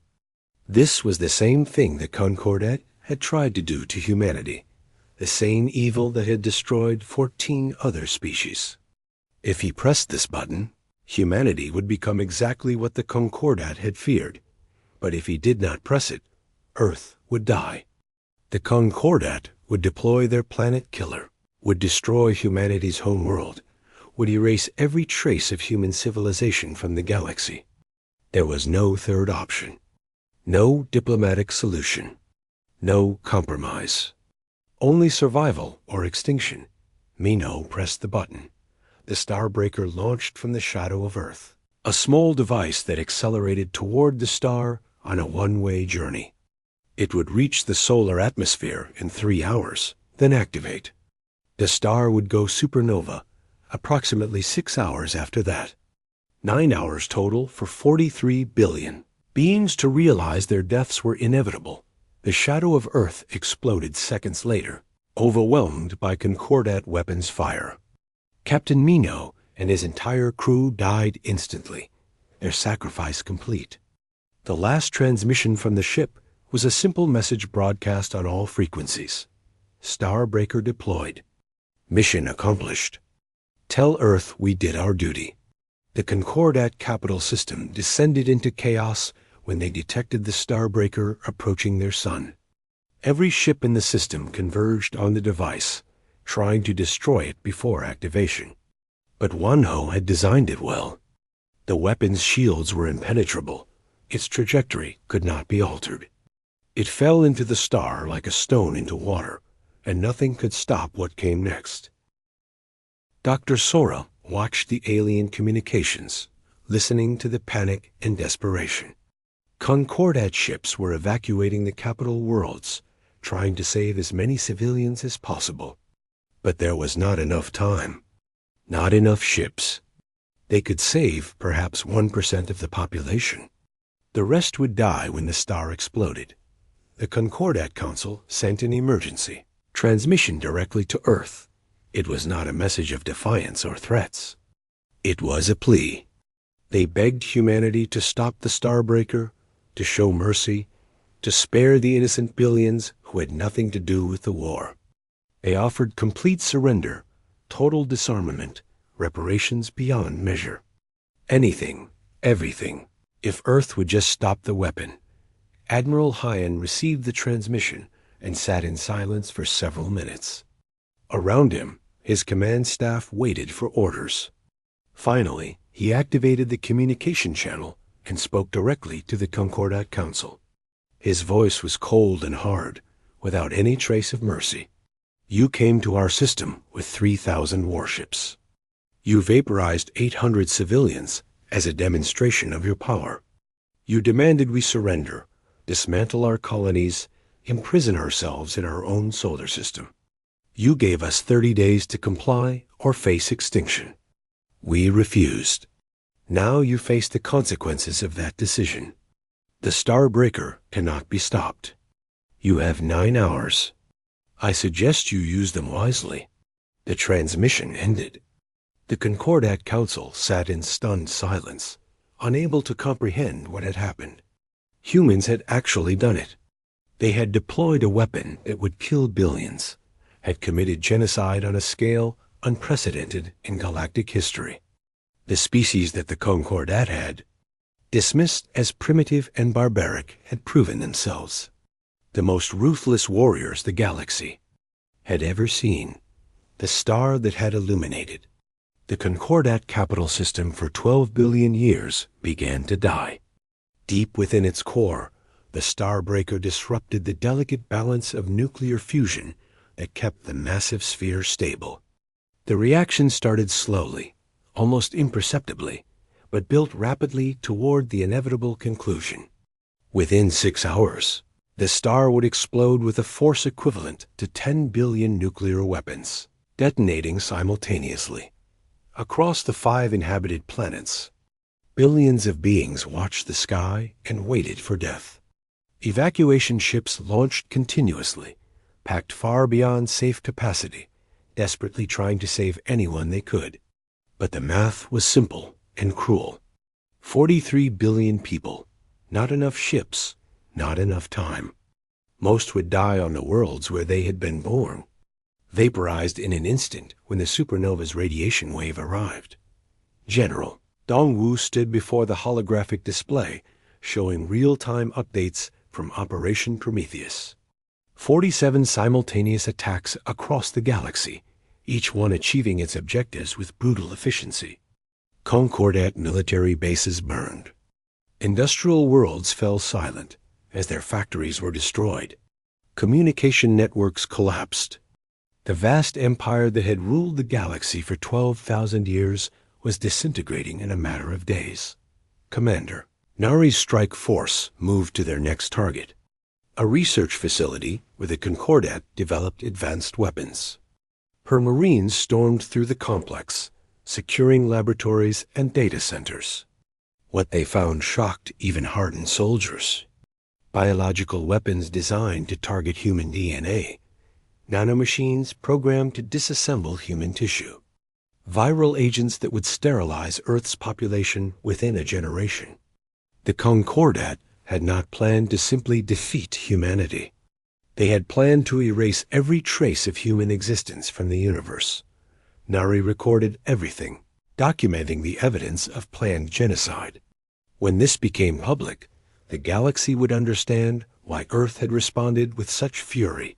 Speaker 1: This was the same thing the Concordat had tried to do to humanity, the same evil that had destroyed 14 other species. If he pressed this button, humanity would become exactly what the Concordat had feared. But if he did not press it, Earth would die. The Concordat would deploy their planet killer, would destroy humanity's home world, would erase every trace of human civilization from the galaxy. There was no third option. No diplomatic solution. No compromise. Only survival or extinction. Minho pressed the button. The Starbreaker launched from the shadow of Earth, a small device that accelerated toward the star on a one-way journey. It would reach the solar atmosphere in 3 hours, then activate. The star would go supernova approximately 6 hours after that. 9 hours total for 43 billion beings to realize their deaths were inevitable. The shadow of Earth exploded seconds later, overwhelmed by Concordat weapons fire. Captain Minho and his entire crew died instantly, their sacrifice complete. The last transmission from the ship was a simple message broadcast on all frequencies. Starbreaker deployed. Mission accomplished. Tell Earth we did our duty. The Concordat capital system descended into chaos when they detected the Starbreaker approaching their sun. Every ship in the system converged on the device, trying to destroy it before activation. But Wanho had designed it well. The weapon's shields were impenetrable. Its trajectory could not be altered. It fell into the star like a stone into water, and nothing could stop what came next. Dr. Sora watched the alien communications, listening to the panic and desperation. Concordat ships were evacuating the capital worlds, trying to save as many civilians as possible. But there was not enough time. Not enough ships. They could save perhaps 1% of the population. The rest would die when the star exploded. The Concordat Council sent an emergency transmission directly to Earth. It was not a message of defiance or threats. It was a plea. They begged humanity to stop the Starbreaker, to show mercy, to spare the innocent billions who had nothing to do with the war. They offered complete surrender, total disarmament, reparations beyond measure. Anything, everything, if Earth would just stop the weapon. Admiral Hyan received the transmission and sat in silence for several minutes. Around him, his command staff waited for orders. Finally, he activated the communication channel and spoke directly to the Concordat Council. His voice was cold and hard, without any trace of mercy. You came to our system with 3,000 warships. You vaporized 800 civilians as a demonstration of your power. You demanded we surrender, dismantle our colonies, imprison ourselves in our own solar system. You gave us 30 days to comply or face extinction. We refused. Now you face the consequences of that decision. The Starbreaker cannot be stopped. You have 9 hours. I suggest you use them wisely. The transmission ended. The Concordat Council sat in stunned silence, unable to comprehend what had happened. Humans had actually done it. They had deployed a weapon that would kill billions, had committed genocide on a scale unprecedented in galactic history. The species that the Concordat had, dismissed as primitive and barbaric, had proven themselves the most ruthless warriors the galaxy had ever seen, the star that had illuminated. The Concordat capital system for 12 billion years began to die. Deep within its core, the Starbreaker disrupted the delicate balance of nuclear fusion that kept the massive sphere stable. The reaction started slowly, almost imperceptibly, but built rapidly toward the inevitable conclusion. Within 6 hours, the star would explode with a force equivalent to 10 billion nuclear weapons, detonating simultaneously. Across the 5 inhabited planets, billions of beings watched the sky and waited for death. Evacuation ships launched continuously, packed far beyond safe capacity, desperately trying to save anyone they could. But the math was simple and cruel. 43 billion people, not enough ships, not enough time. Most would die on the worlds where they had been born, vaporized in an instant when the supernova's radiation wave arrived. General Dongwu stood before the holographic display, showing real-time updates from Operation Prometheus. 47 simultaneous attacks across the galaxy, each one achieving its objectives with brutal efficiency. Concordat military bases burned. Industrial worlds fell silent as their factories were destroyed. Communication networks collapsed. The vast empire that had ruled the galaxy for 12,000 years was disintegrating in a matter of days. Commander Nari's strike force moved to their next target, a research facility where the Concordat developed advanced weapons. Her Marines stormed through the complex, securing laboratories and data centers. What they found shocked even hardened soldiers. Biological weapons designed to target human DNA, nanomachines programmed to disassemble human tissue, viral agents that would sterilize Earth's population within a generation. The Concordat had not planned to simply defeat humanity. They had planned to erase every trace of human existence from the universe. Nari recorded everything, documenting the evidence of planned genocide. When this became public, the galaxy would understand why Earth had responded with such fury.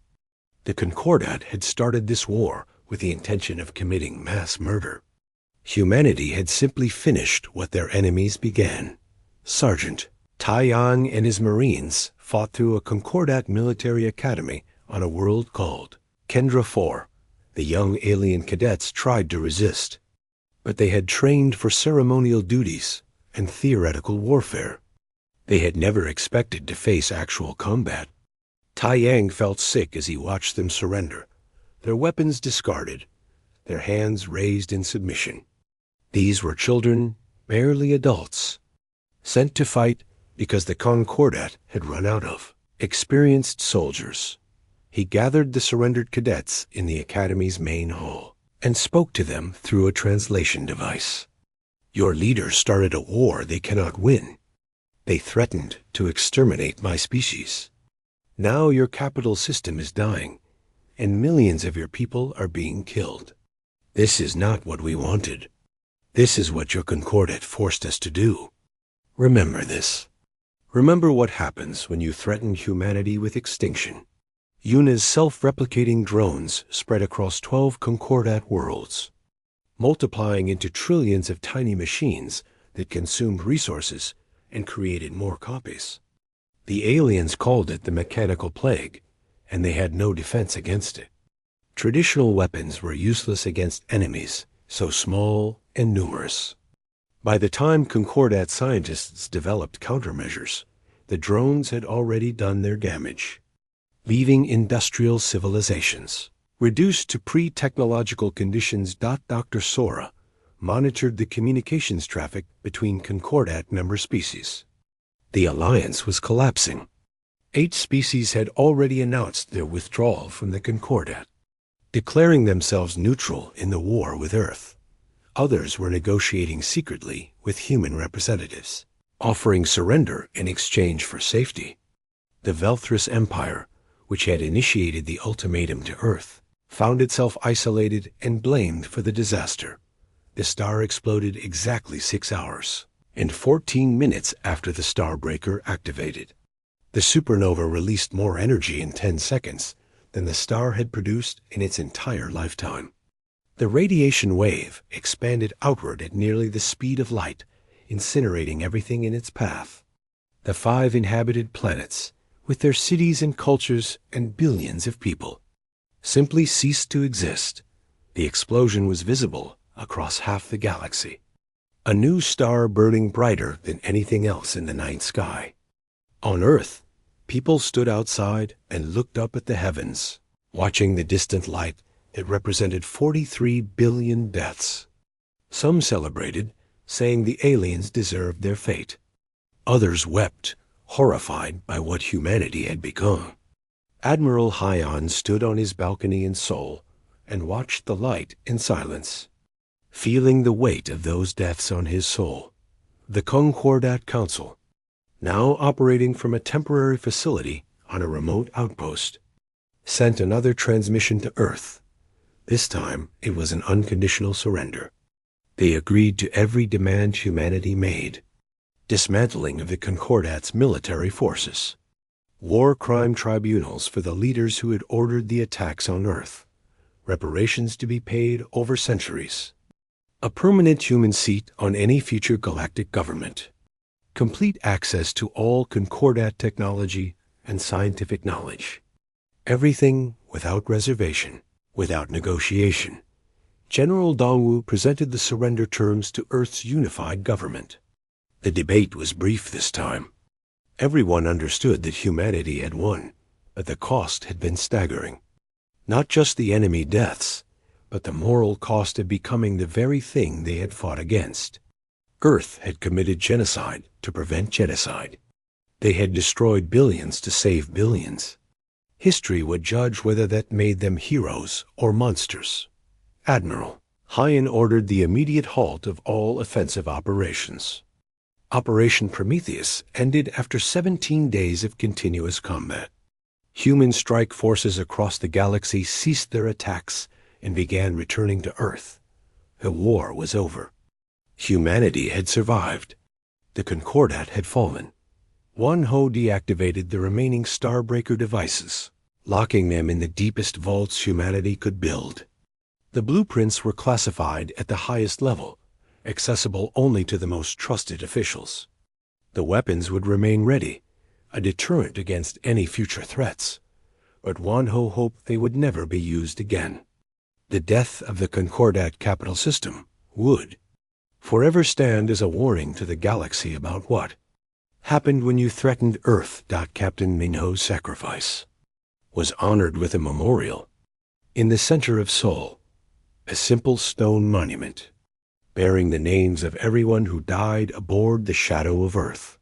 Speaker 1: The Concordat had started this war with the intention of committing mass murder. Humanity had simply finished what their enemies began. Sergeant Tai Yang and his Marines fought through a Concordat military academy on a world called Kendra 4. The young alien cadets tried to resist, but they had trained for ceremonial duties and theoretical warfare. They had never expected to face actual combat. Tai Yang felt sick as he watched them surrender, their weapons discarded, their hands raised in submission. These were children, barely adults, sent to fight because the Concordat had run out of experienced soldiers. He gathered the surrendered cadets in the Academy's main hall and spoke to them through a translation device. Your leaders started a war they cannot win. They threatened to exterminate my species. Now your capital system is dying, and millions of your people are being killed. This is not what we wanted. This is what your Concordat forced us to do. Remember this. Remember what happens when you threaten humanity with extinction. Yuna's self-replicating drones spread across 12 Concordat worlds, multiplying into trillions of tiny machines that consumed resources and created more copies. The aliens called it the mechanical plague, and they had no defense against it. Traditional weapons were useless against enemies so small and numerous. By the time Concordat scientists developed countermeasures, the drones had already done their damage, leaving industrial civilizations reduced to pre-technological conditions. Dr. Sora monitored the communications traffic between Concordat member species. The alliance was collapsing. 8 species had already announced their withdrawal from the Concordat, declaring themselves neutral in the war with Earth. Others were negotiating secretly with human representatives, offering surrender in exchange for safety. The Velthris Empire, which had initiated the ultimatum to Earth, found itself isolated and blamed for the disaster. The star exploded exactly 6 hours and 14 minutes after the Starbreaker activated. The supernova released more energy in 10 seconds than the star had produced in its entire lifetime. The radiation wave expanded outward at nearly the speed of light, incinerating everything in its path. The 5 inhabited planets, with their cities and cultures and billions of people, simply ceased to exist. The explosion was visible across half the galaxy, a new star burning brighter than anything else in the night sky. On Earth, people stood outside and looked up at the heavens, watching the distant light that represented 43 billion deaths. Some celebrated, saying the aliens deserved their fate. Others wept, horrified by what humanity had become. Admiral Hyon stood on his balcony in Seoul and watched the light in silence. Feeling the weight of those deaths on his soul, the Concordat Council, now operating from a temporary facility on a remote outpost, sent another transmission to Earth. This time it was an unconditional surrender. They agreed to every demand humanity made: dismantling of the Concordat's military forces, war crime tribunals for the leaders who had ordered the attacks on Earth, reparations to be paid over centuries, a permanent human seat on any future galactic government, complete access to all Concordat technology and scientific knowledge. Everything without reservation, without negotiation. General Dongwu presented the surrender terms to Earth's unified government. The debate was brief this time. Everyone understood that humanity had won, but the cost had been staggering. Not just the enemy deaths, but the moral cost of becoming the very thing they had fought against. Earth had committed genocide to prevent genocide. They had destroyed billions to save billions. History would judge whether that made them heroes or monsters. Admiral Hyon ordered the immediate halt of all offensive operations. Operation Prometheus ended after 17 days of continuous combat. Human strike forces across the galaxy ceased their attacks and began returning to Earth. The war was over. Humanity had survived. The Concordat had fallen. Wan-Ho deactivated the remaining Starbreaker devices, locking them in the deepest vaults humanity could build. The blueprints were classified at the highest level, accessible only to the most trusted officials. The weapons would remain ready, a deterrent against any future threats, but Wan-Ho hoped they would never be used again. The death of the Concordat capital system would forever stand as a warning to the galaxy about what happened when you threatened Earth. Captain Minho's sacrifice was honored with a memorial. In the center of Seoul, a simple stone monument bearing the names of everyone who died aboard the Shadow of Earth.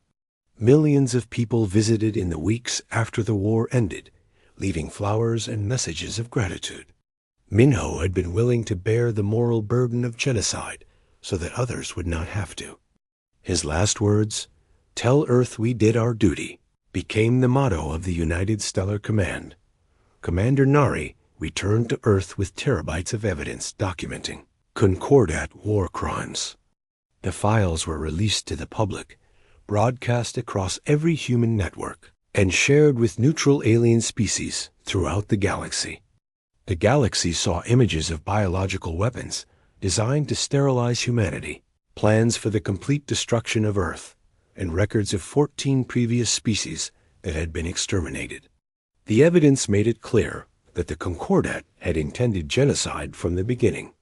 Speaker 1: Millions of people visited in the weeks after the war ended, leaving flowers and messages of gratitude. Minho had been willing to bear the moral burden of genocide so that others would not have to. His last words, "Tell Earth we did our duty," became the motto of the United Stellar Command. Commander Nari returned to Earth with terabytes of evidence documenting Concordat war crimes. The files were released to the public, broadcast across every human network, and shared with neutral alien species throughout the galaxy. The galaxy saw images of biological weapons designed to sterilize humanity, plans for the complete destruction of Earth, and records of 14 previous species that had been exterminated. The evidence made it clear that the Concordat had intended genocide from the beginning.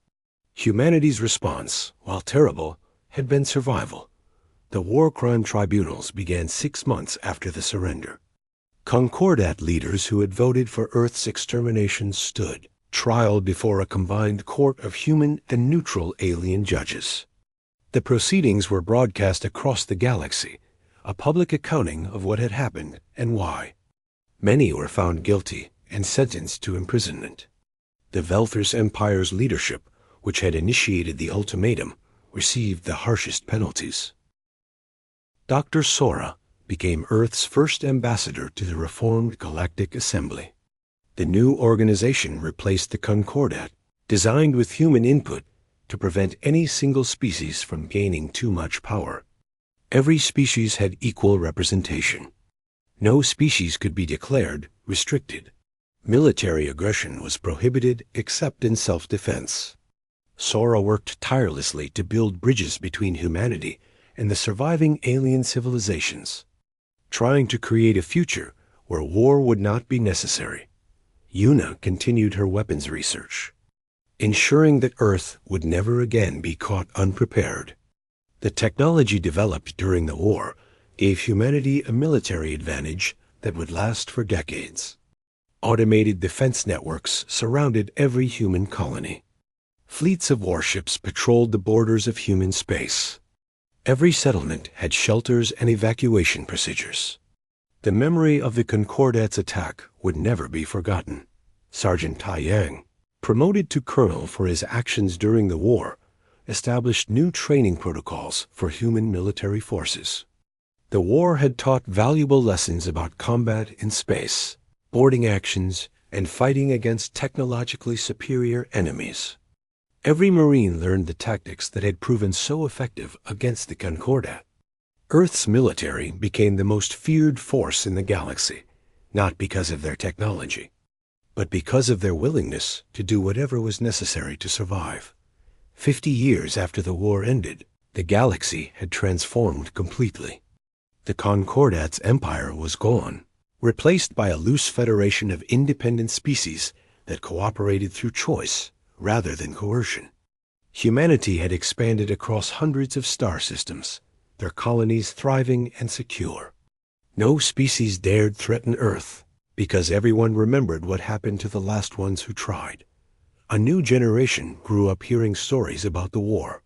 Speaker 1: Humanity's response, while terrible, had been survival. The war crime tribunals began 6 months after the surrender. Concordat leaders who had voted for Earth's extermination stood trial before a combined court of human and neutral alien judges. The proceedings were broadcast across the galaxy, a public accounting of what had happened and why. Many were found guilty and sentenced to imprisonment. The Velthers Empire's leadership, which had initiated the ultimatum, received the harshest penalties. Dr. Sora became Earth's first ambassador to the reformed Galactic Assembly. The new organization replaced the Concordat, designed with human input to prevent any single species from gaining too much power. Every species had equal representation. No species could be declared restricted. Military aggression was prohibited except in self-defense. Sora worked tirelessly to build bridges between humanity and the surviving alien civilizations, trying to create a future where war would not be necessary. Yuna continued her weapons research, ensuring that Earth would never again be caught unprepared. The technology developed during the war gave humanity a military advantage that would last for decades. Automated defense networks surrounded every human colony. Fleets of warships patrolled the borders of human space. Every settlement had shelters and evacuation procedures. The memory of the Concordat's attack would never be forgotten. Sergeant Tai Yang, promoted to colonel for his actions during the war, established new training protocols for human military forces. The war had taught valuable lessons about combat in space, boarding actions, and fighting against technologically superior enemies. Every Marine learned the tactics that had proven so effective against the Concordat. Earth's military became the most feared force in the galaxy, not because of their technology, but because of their willingness to do whatever was necessary to survive. 50 years after the war ended, the galaxy had transformed completely. The Concordat's empire was gone, replaced by a loose federation of independent species that cooperated through choice rather than coercion. Humanity had expanded across hundreds of star systems, their colonies thriving and secure. No species dared threaten Earth, because everyone remembered what happened to the last ones who tried. A new generation grew up hearing stories about the war.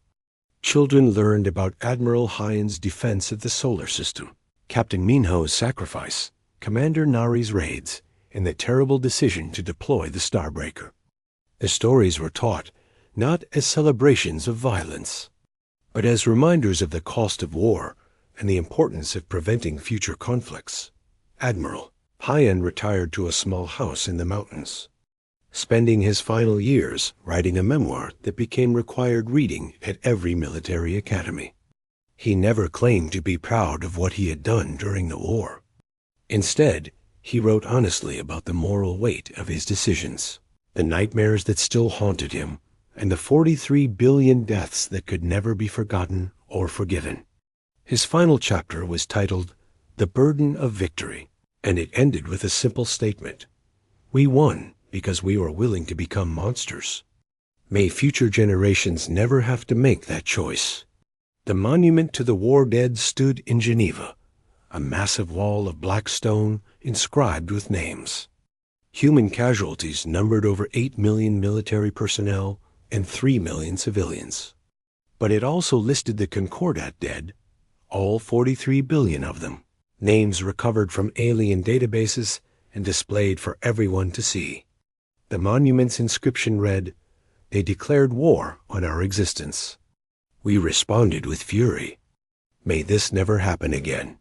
Speaker 1: Children learned about Admiral Hyan's defense of the solar system, Captain Minho's sacrifice, Commander Nari's raids, and the terrible decision to deploy the Starbreaker. The stories were taught not as celebrations of violence, but as reminders of the cost of war and the importance of preventing future conflicts. Admiral Hyan retired to a small house in the mountains, spending his final years writing a memoir that became required reading at every military academy. He never claimed to be proud of what he had done during the war. Instead, he wrote honestly about the moral weight of his decisions, the nightmares that still haunted him, and the 43 billion deaths that could never be forgotten or forgiven. His final chapter was titled The Burden of Victory, and it ended with a simple statement: "We won because we were willing to become monsters. May future generations never have to make that choice." The monument to the war dead stood in Geneva, a massive wall of black stone inscribed with names. Human casualties numbered over 8 million military personnel and 3 million civilians. But it also listed the Concordat dead, all 43 billion of them, names recovered from alien databases and displayed for everyone to see. The monument's inscription read, "They declared war on our existence. We responded with fury. May this never happen again."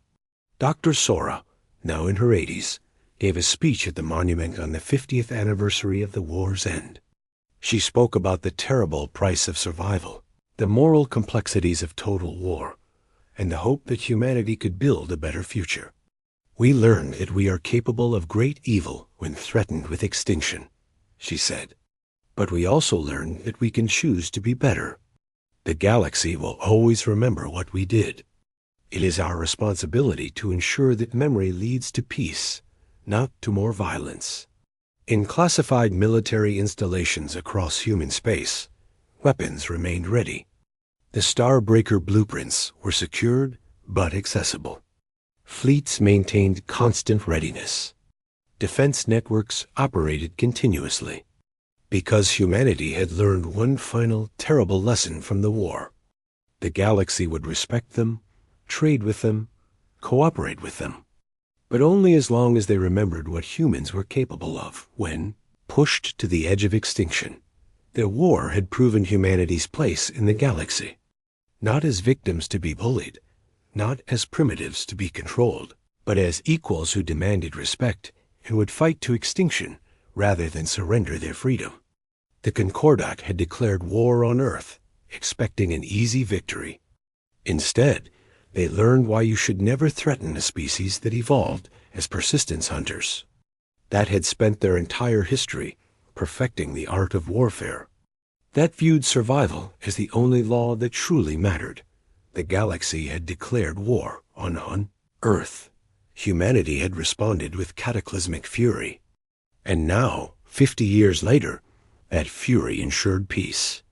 Speaker 1: Dr. Sora, now in her 80s, gave a speech at the monument on the 50th anniversary of the war's end. She spoke about the terrible price of survival, the moral complexities of total war, and the hope that humanity could build a better future. "We learned that we are capable of great evil when threatened with extinction," she said. "But we also learned that we can choose to be better. The galaxy will always remember what we did. It is our responsibility to ensure that memory leads to peace, not to more violence." In classified military installations across human space, weapons remained ready. The Starbreaker blueprints were secured but accessible. Fleets maintained constant readiness. Defense networks operated continuously. Because humanity had learned one final terrible lesson from the war. The galaxy would respect them, trade with them, cooperate with them, but only as long as they remembered what humans were capable of when, pushed to the edge of extinction. The war had proven humanity's place in the galaxy, not as victims to be bullied, not as primitives to be controlled, but as equals who demanded respect and would fight to extinction rather than surrender their freedom. The Concordat had declared war on Earth, expecting an easy victory. Instead, they learned why you should never threaten a species that evolved as persistence hunters, that had spent their entire history perfecting the art of warfare, that viewed survival as the only law that truly mattered. The galaxy had declared war on Earth. Humanity had responded with cataclysmic fury. And now, 50 years later, that fury ensured peace.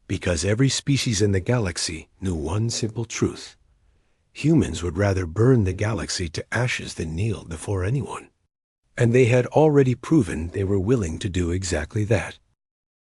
Speaker 1: Because every species in the galaxy knew one simple truth: humans would rather burn the galaxy to ashes than kneel before anyone. And they had already proven they were willing to do exactly that.